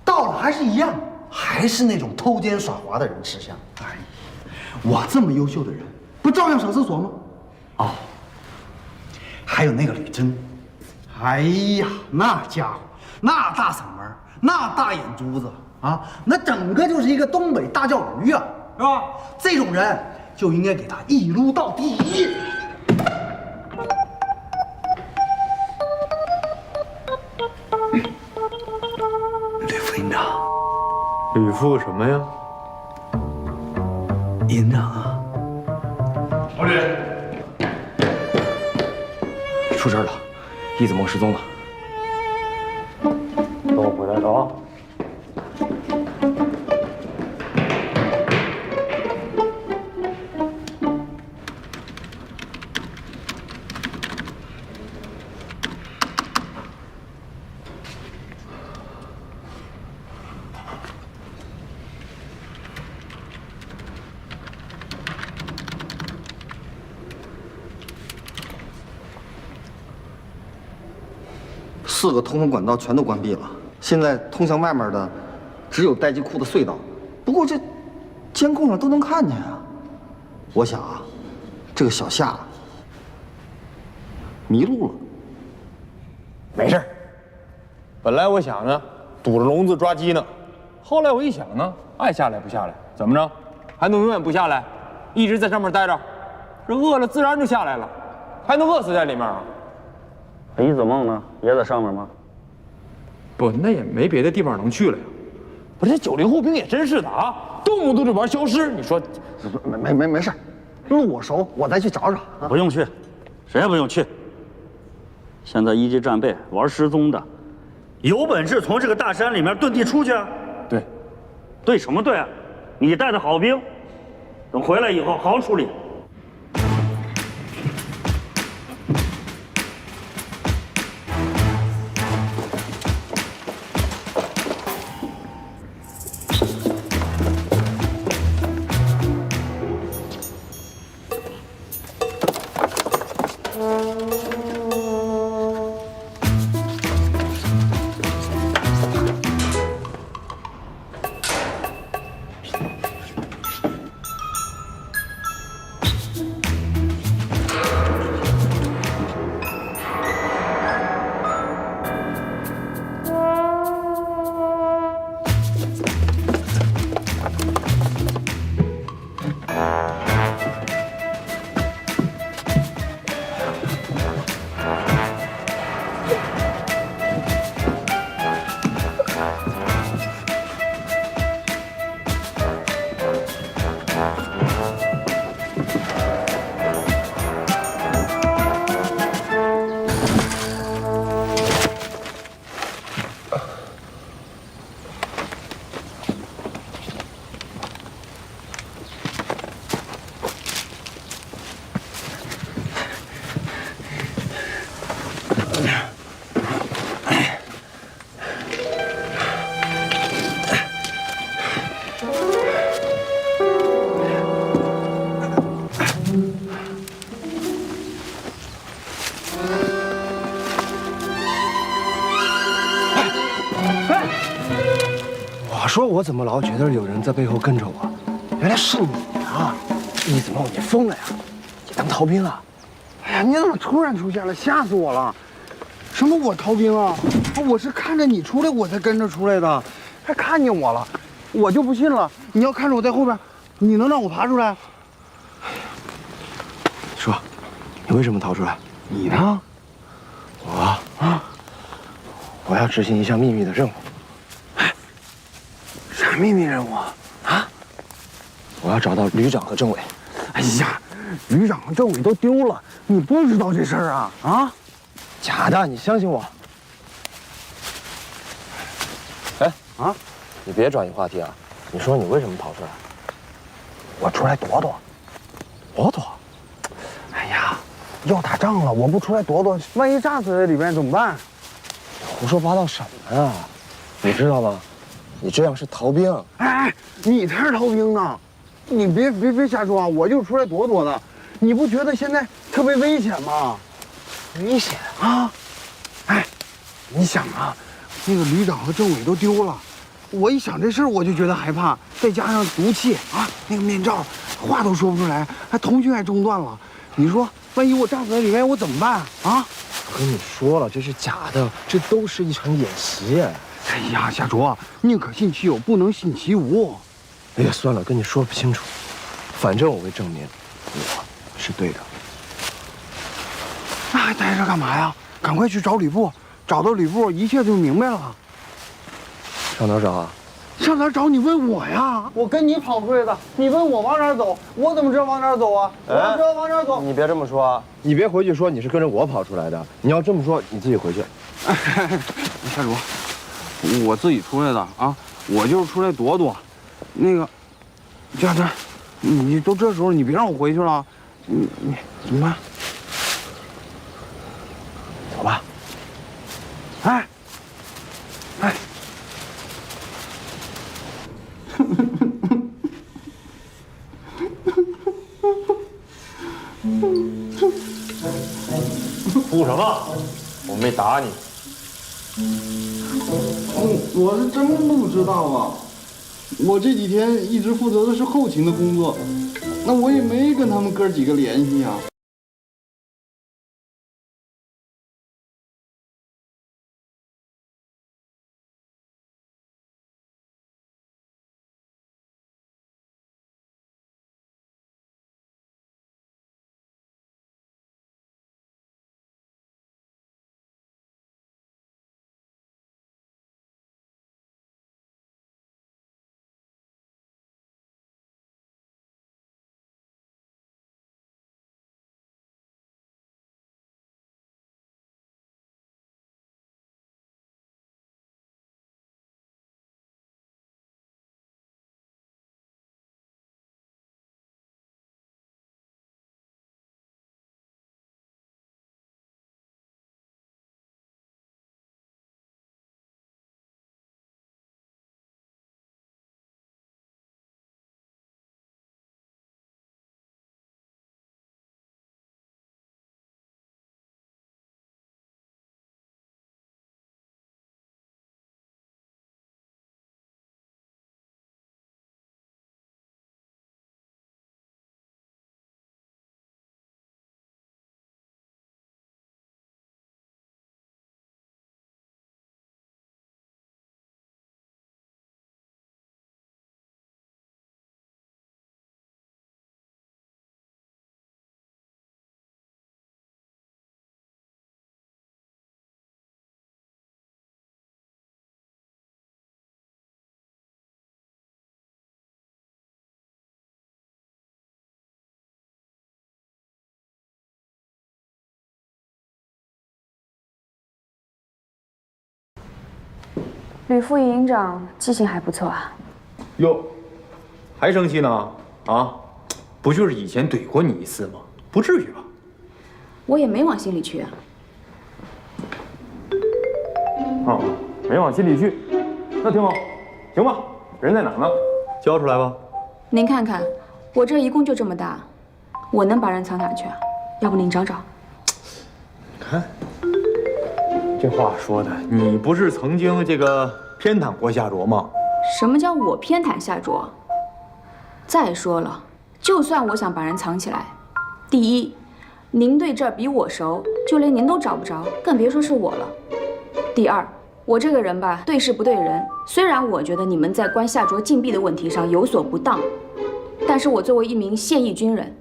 到了还是一样，还是那种偷奸耍滑的人吃香。哎呀，我这么优秀的人，不照样上厕所吗？哦，还有那个吕征，哎呀，那家伙，那大嗓门，那大眼珠子啊，那整个就是一个东北大叫驴啊，是吧？这种人就应该给他一撸到底。吕副营长，吕副什么呀？营长啊，老吕，出事了，易子墨失踪了。都回来了啊！4个通风管道全都关闭了，现在通向外面的只有待机库的隧道。不过这监控上都能看见啊。我想啊，这个小夏迷路了。没事，本来我想呢，堵着笼子抓鸡呢，后来我一想呢，爱下来不下来，怎么着，还能永远不下来，一直在上面待着，这饿了自然就下来了，还能饿死在里面啊？易子梦呢？也在上面吗？不，那也没别的地方能去了呀。不是，这90后兵也真是的啊，动不动就玩消失。你说，没事，路我熟，我再去找找。不用去，谁也不用去。现在1级战备玩失踪的，有本事从这个大山里面遁地出去啊！对，对什么对啊？你带的好兵，等回来以后好好处理。我说我怎么老觉得有人在背后跟着我？原来是你啊！你怎么你疯了呀？你当逃兵啊？哎呀，你怎么突然出现了？吓死我了！什么我逃兵啊？我是看着你出来我才跟着出来的，还看见我了，我就不信了。你要看着我在后边，你能让我爬出来？说，你为什么逃出来？你呢？我要执行一项秘密的任务。啥秘密任务啊？我要找到旅长和政委。哎呀，旅长和政委都丢了，你不知道这事儿啊？啊？假的，你相信我。哎啊，你别转移话题啊！你说你为什么跑出来？我出来躲躲。躲躲？哎呀，要打仗了，我不出来躲躲，万一炸死在里边怎么办？胡说八道什么呀？你知道吗？你这样是逃兵。哎，你才是逃兵呢！你别瞎说啊！我就出来躲躲的。你不觉得现在特别危险吗？危险啊！哎，你想啊，那个旅长和政委都丢了，我一想这事儿我就觉得害怕，再加上毒气啊，那个面罩，话都说不出来，还通讯还中断了。你说，万一我炸死在里面，我怎么办啊？我跟你说了，这是假的，这都是一场演习。哎呀，夏卓，宁可信其有，不能信其无。哎呀，算了，跟你说不清楚，反正我会证明我是对的。那还待着干嘛呀？赶快去找吕布，找到吕布，一切就明白了。上哪儿找啊？上哪儿找？你问我呀！我跟你跑出来的，你问我往哪儿走，我怎么知道往哪儿走啊？我要知道往哪儿走。你别这么说啊！你别回去说你是跟着我跑出来的。你要这么说，你自己回去。夏卓，我自己出来的啊，我就是出来躲躲。那个，佳珍，你都这时候，你别让我回去了，你怎么办？走吧。哎，哎。哭什么？我没打你。我是真不知道啊，我这几天一直负责的是后勤的工作，那我也没跟他们哥几个联系呀。吕副营长记性还不错啊。哟，还生气呢？啊，不就是以前怼过你一次吗？不至于吧？我也没往心里去啊。啊，没往心里去，那挺好。行吧，人在哪呢？交出来吧。您看看，我这一共就这么大，我能把人藏哪去啊？要不您找找。看，这话说的，你不是曾经这个偏袒过夏卓吗？什么叫我偏袒夏卓？再说了，就算我想把人藏起来，第一，您对这儿比我熟，就连您都找不着，更别说是我了。第二，我这个人吧，对事不对人。虽然我觉得你们在关夏卓禁闭的问题上有所不当，但是我作为一名现役军人，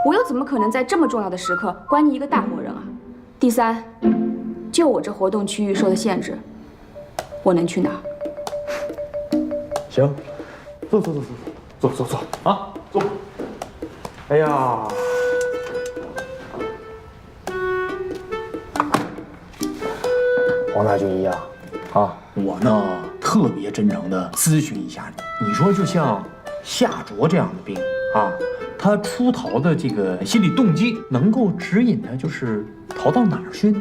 我又怎么可能在这么重要的时刻关你一个大活人啊？第三，就我这活动区域受的限制，我能去哪儿？行，坐啊，坐。哎呀，黄大军医啊，我呢特别真诚的咨询一下你，你说就像夏卓这样的兵啊，他出逃的这个心理动机能够指引他就是逃到哪儿去呢？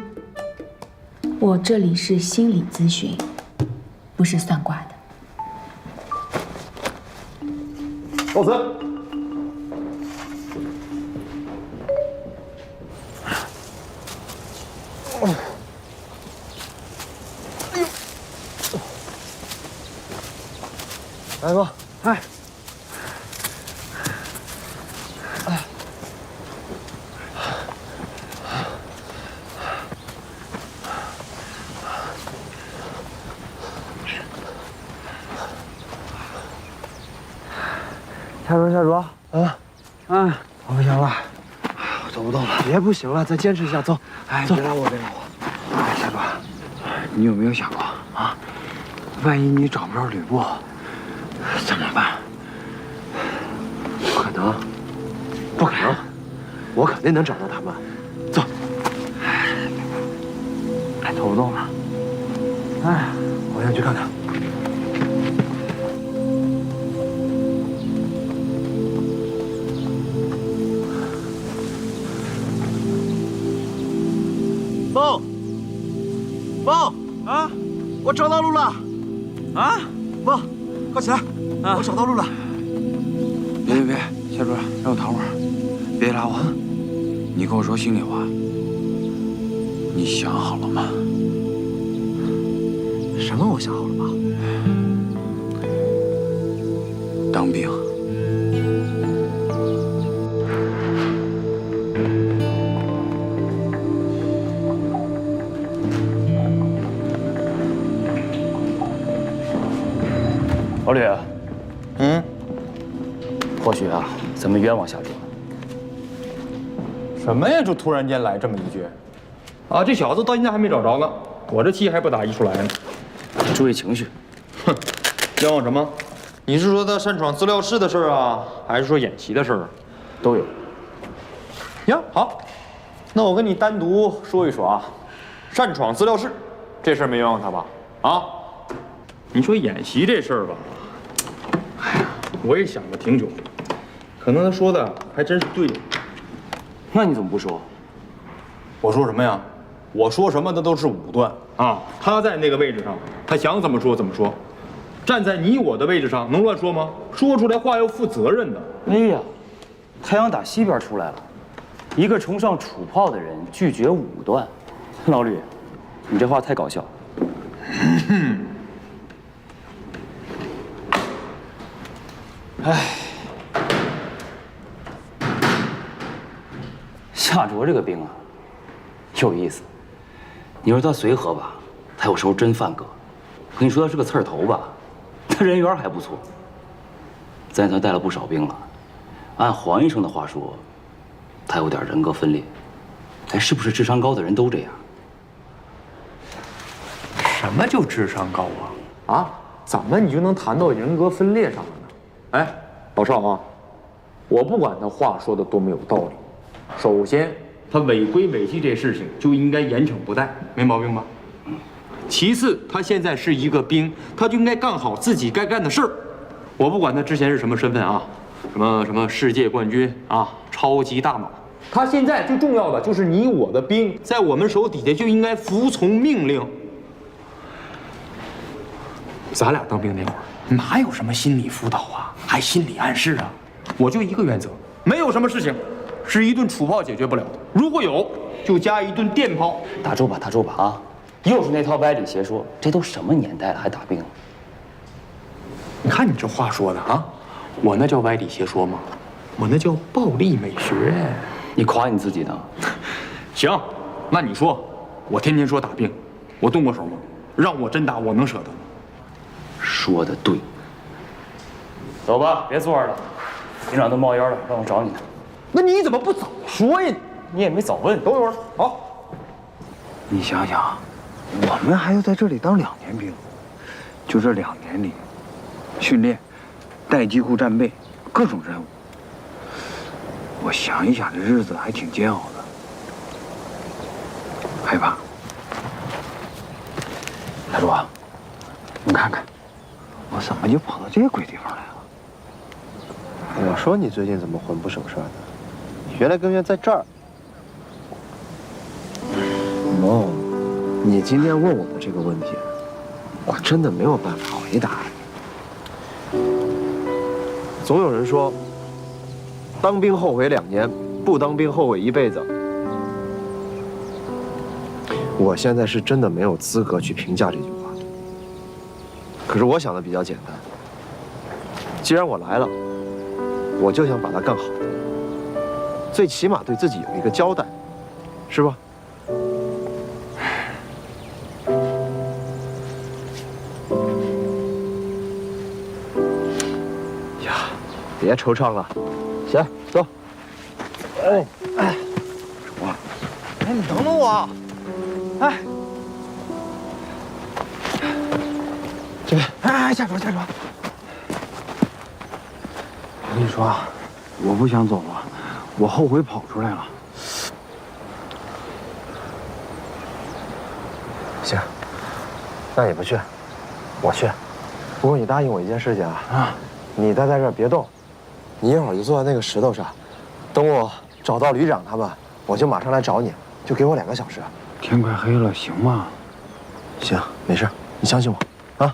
我这里是心理咨询，不是算卦的。告辞。大哥，哎，夏卓，我不行了，我走不动了。别不行了，再坚持一下，走。哎，别拉我，别拉我。哎，夏卓，你有没有想过啊？万一你找不着吕布，怎么办？不可能，不可能，我肯定能找到他们。走。哎，走不动了。哎，我先去看看。凤啊，我找到路了！啊，凤，快起来！我找到路了！别，夏卓，让我躺会儿，别拉我。你跟我说心里话，你想好了吗？什么？我想好了吗？当兵。老吕，或许啊，咱们冤枉夏卓。什么呀？就突然间来这么一句，啊，这小子到现在还没找着呢，我这气还不打一处来呢。注意情绪。哼，冤枉什么？你是说他擅闯资料室的事儿啊，还是说演习的事儿？都有。呀，好，那我跟你单独说一说啊。擅闯资料室这事儿没冤枉他吧？啊？你说演习这事儿吧，哎呀，我也想了挺久，可能他说的还真是对的。那你怎么不说？我说什么呀？我说什么的都是武断啊！他在那个位置上，他想怎么说怎么说。站在你我的位置上，能乱说吗？说出来话要负责任的。哎呀，太阳打西边出来了，一个崇尚土炮的人拒绝武断。老吕，你这话太搞笑。哎，夏卓这个兵啊，有意思。你说他随和吧，他有时候真犯格；可你说他是个刺儿头吧，他人缘还不错。咱也带了不少兵了，按黄医生的话说，他有点人格分裂。哎，是不是智商高的人都这样？什么叫智商高啊？啊，怎么你就能谈到人格分裂上了呢？哎，老邵啊，我不管他话说的多么有道理，首先他违规违纪这事情就应该严惩不贷，没毛病吧？其次，他现在是一个兵，他就应该干好自己该干的事儿。我不管他之前是什么身份啊，什么世界冠军啊，超级大脑，他现在最重要的就是你我的兵，在我们手底下就应该服从命令。咱俩当兵那会儿，哪有什么心理辅导啊，还心理暗示啊？我就一个原则，没有什么事情是一顿土炮解决不了的，如果有，就加一顿电炮。打住吧啊！又是那套歪理邪说，这都什么年代了还打兵？你看你这话说的啊，我那叫歪理邪说吗？我那叫暴力美学。你夸你自己呢？行，那你说，我天天说打病，我动过手吗？让我真打，我能舍得吗？说的对。走吧，别坐着了，营长都冒烟了，让我找你呢。那你怎么不早说呀？你也没早问。等会儿，好。你想想，我们还要在这里当2年兵，就这2年里，训练、待机库战备，各种任务。我想一想，这日子还挺煎熬的。害怕。大柱啊，你看看，我怎么就跑到这鬼地方来了？我说你最近怎么魂不守舍的？原来根源在这儿。梦，你今天问我的这个问题，我真的没有办法回答你。总有人说，当兵后悔2年，不当兵后悔一辈子。我现在是真的没有资格去评价这句话。可是我想的比较简单，既然我来了，我就想把它干好，最起码对自己有一个交代，是吧？呀，别惆怅了，行，走。哎，哎，你等等我。哎，这边，哎，下车，下车。我跟你说啊，我不想走了，我后悔跑出来了。行，那你不去，我去。不过你答应我一件事情啊，你待在这儿别动，你一会儿就坐在那个石头上，等我找到旅长他们，我就马上来找你，就给我2个小时。天快黑了，行吗？行，没事，你相信我，啊。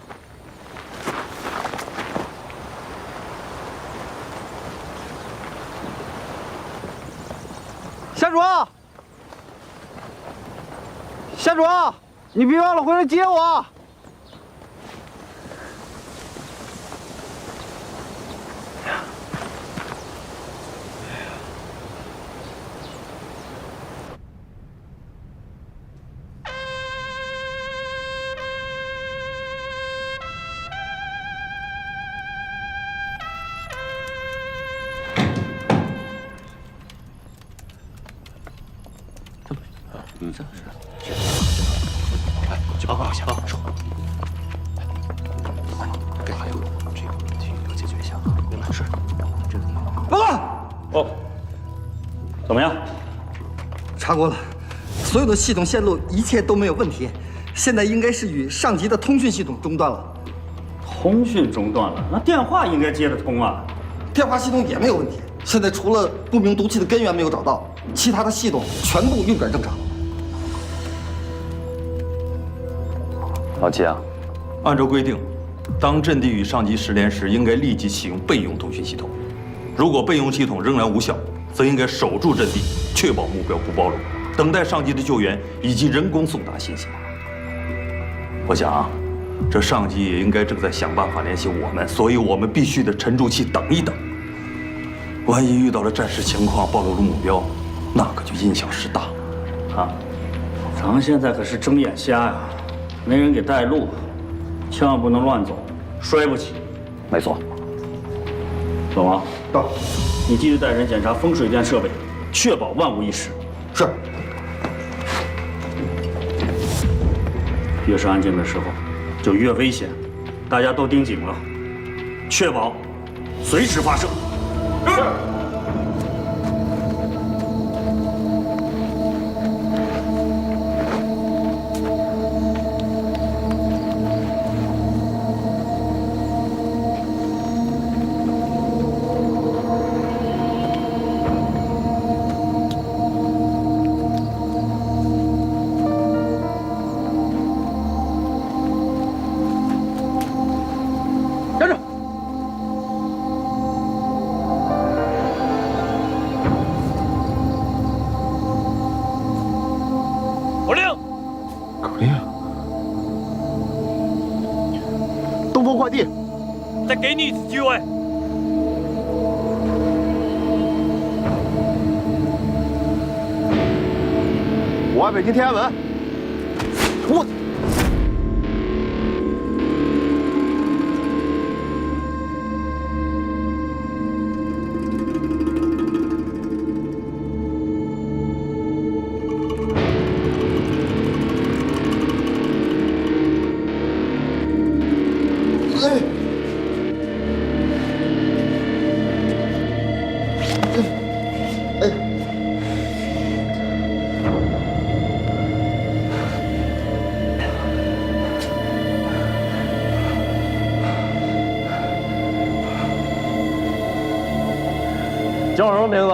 夏主，夏主，你别忘了回来接我。报告，报告，说。还有这个问题要解决一下啊。是。这个报告。哦。怎么样？查过了，所有的系统线路一切都没有问题，现在应该是与上级的通讯系统中断了。通讯中断了，那电话应该接得通啊。电话系统也没有问题，现在除了不明毒气的根源没有找到，其他的系统全部运转正常。老季啊，按照规定，当阵地与上级失联时，应该立即启用备用通讯系统。如果备用系统仍然无效，则应该守住阵地，确保目标不暴露，等待上级的救援以及人工送达信息。我想啊，这上级也应该正在想办法联系我们，所以我们必须得沉住气等一等。万一遇到了战时情况，暴露了目标，那可就因小失大了。啊，咱们现在可是睁眼瞎呀！没人给带路，千万不能乱走，摔不起。没错。老王，到。你继续带人检查风水电设备，确保万无一失。是。越是安静的时候，就越危险，大家都盯紧了，确保随时发射。是。再给你一次机会。我爱北京天安门。我。叫什么名字？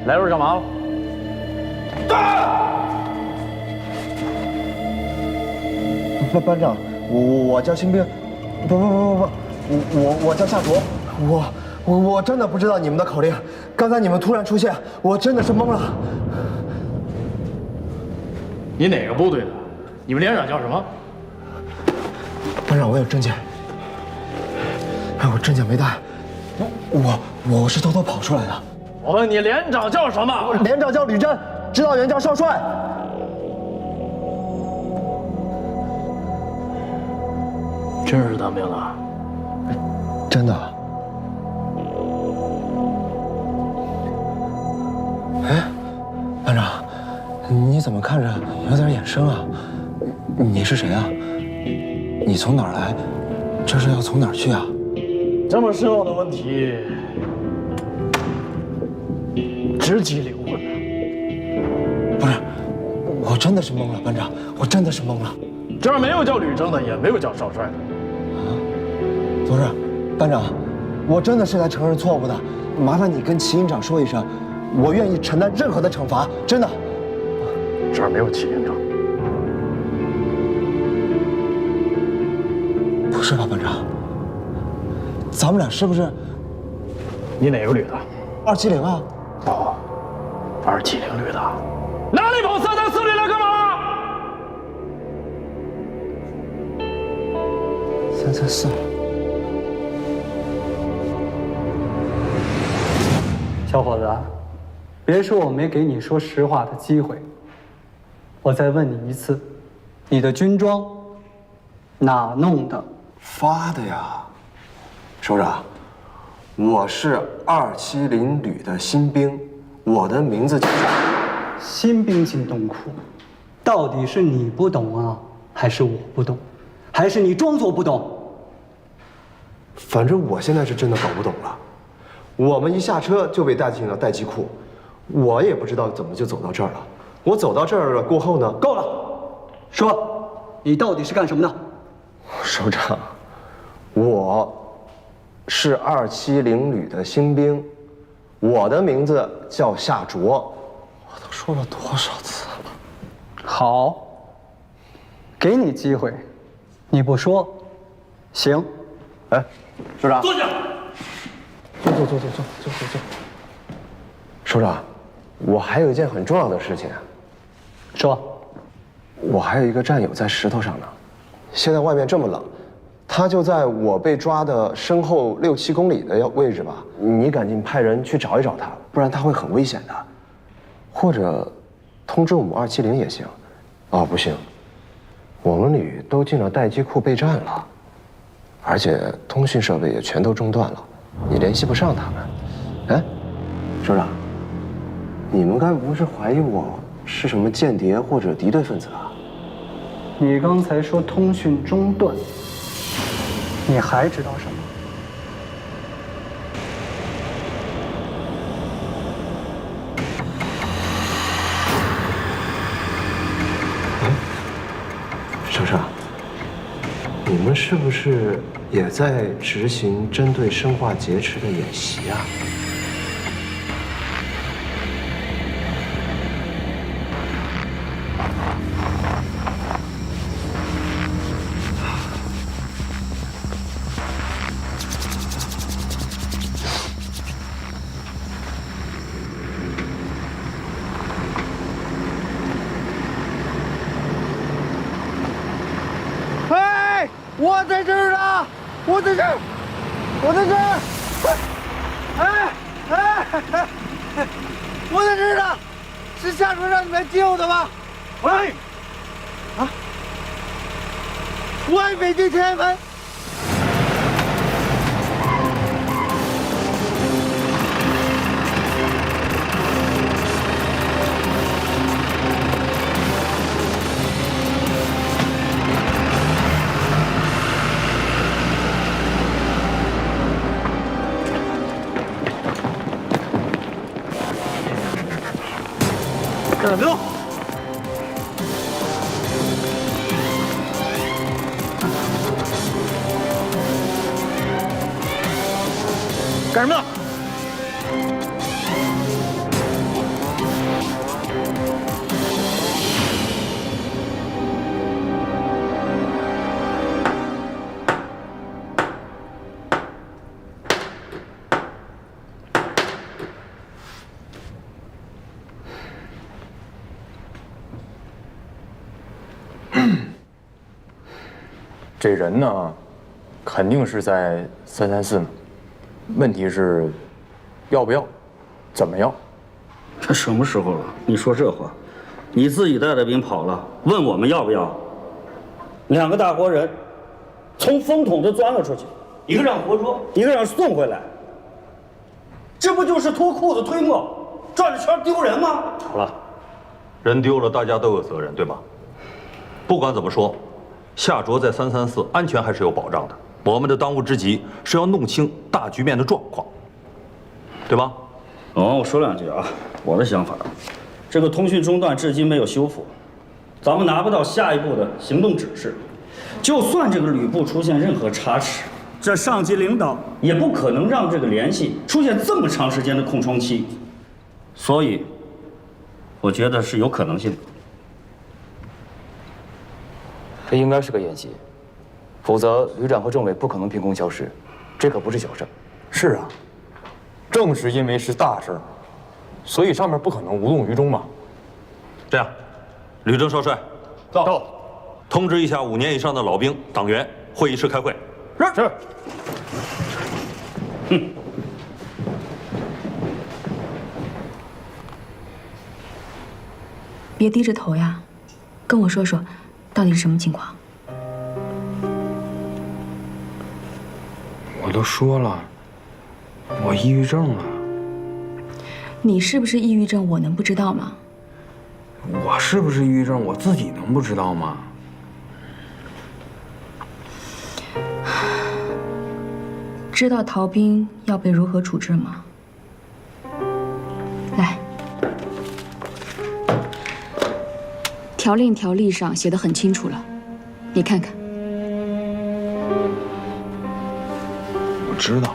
来这儿干嘛了？班长，我叫新兵，不，我叫夏卓，我真的不知道你们的口令，刚才你们突然出现，我真的是懵了。你哪个部队的？你们连长叫什么？班长，我有证件，哎，我证件没带，我是偷偷跑出来的。我问你，连长叫什么？连长叫吕真，指导员叫少帅。真是当兵的？真的。哎，班长，你怎么看着有点眼生啊？你是谁啊？你从哪儿来？这是要从哪儿去啊？这么深奥的问题，直击灵魂啊！不是，我真的是懵了，班长，我真的是懵了。这儿没有叫吕征的，也没有叫少帅的。不是，班长，我真的是来承认错误的，麻烦你跟齐营长说一声，我愿意承担任何的惩罚，真的。这儿没有齐营长。不是吧，班长？咱们俩是不是？你哪个旅的？270啊。哦，270旅的。哪里跑334旅来干嘛？334。小伙子，别说我没给你说实话的机会。我再问你一次，你的军装哪弄的？发的呀，首长，我是270旅的新兵，我的名字叫新兵进洞库，到底是你不懂啊，还是我不懂，还是你装作不懂？反正我现在是真的搞不懂了。我们一下车就被带进了待机库，我也不知道怎么就走到这儿了。我走到这儿了过后呢？够了，说，你到底是干什么的？首长，我是270旅的新兵，我的名字叫夏卓。我都说了多少次了？好，给你机会，你不说，行。哎，首长，坐下。坐。首长，我还有一件很重要的事情。说。我还有一个战友在石头上呢，现在外面这么冷，他就在我被抓的身后6、7公里的位置吧。你赶紧派人去找一找他，不然他会很危险的。或者通知我们270也行。哦，不行，我们旅都进了待机库备战了，而且通讯设备也全都中断了，你联系不上他们。哎，首长，你们该不是怀疑我是什么间谍或者敌对分子啊？你刚才说通讯中断，你还知道什么？首长，你们是不是也在执行针对生化劫持的演习啊？我在这儿呢，我在这儿。我在这儿！我在这儿呢，是下船让你们救的吗？喂！啊！外北京天安门。别动！干什么？这人呢，肯定是在334呢。问题是，要不要？怎么要？这什么时候了？你说这话，你自己带的兵跑了，问我们要不要？2个大活人，从风筒子钻了出去，一个让活捉，一个让送回来，这不就是脱裤子推磨，转着圈丢人吗？好了，人丢了，大家都有责任，对吧？不管怎么说，夏卓在334安全还是有保障的。我们的当务之急是要弄清大局面的状况，对吧？我说2句啊，我的想法，这个通讯中断至今没有修复，咱们拿不到下一步的行动指示。就算这个吕布出现任何差池，这上级领导也不可能让这个联系出现这么长时间的空窗期，所以，我觉得是有可能性的。这应该是个演习。否则，旅长和政委不可能凭空消失，这可不是小事。是啊，正是因为是大事，所以上面不可能无动于衷嘛。这样，吕征少帅，到，通知一下5年以上的老兵、党员，会议室开会。是。别低着头呀，跟我说说，到底是什么情况？我都说了，我抑郁症了。你是不是抑郁症？我能不知道吗？我是不是抑郁症？我自己能不知道吗？知道逃兵要被如何处置吗？来，条令条例上写得很清楚了，你看看。我知道。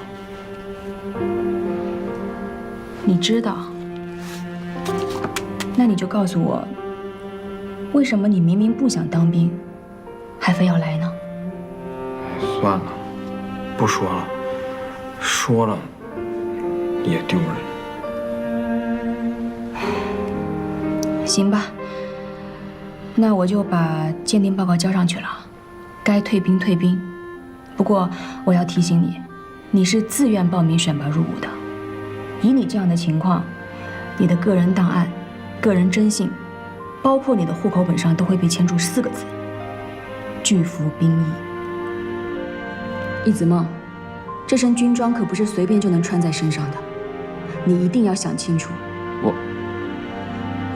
你知道？那你就告诉我，为什么你明明不想当兵，还非要来呢？算了，不说了，说了也丢人。行吧，那我就把鉴定报告交上去了，该退兵退兵。不过我要提醒你，你是自愿报名选拔入伍的。以你这样的情况，你的个人档案、个人征信，包括你的户口本上都会被签注4个字：拒服兵役。易子梦，这身军装可不是随便就能穿在身上的，你一定要想清楚。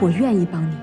我愿意帮你。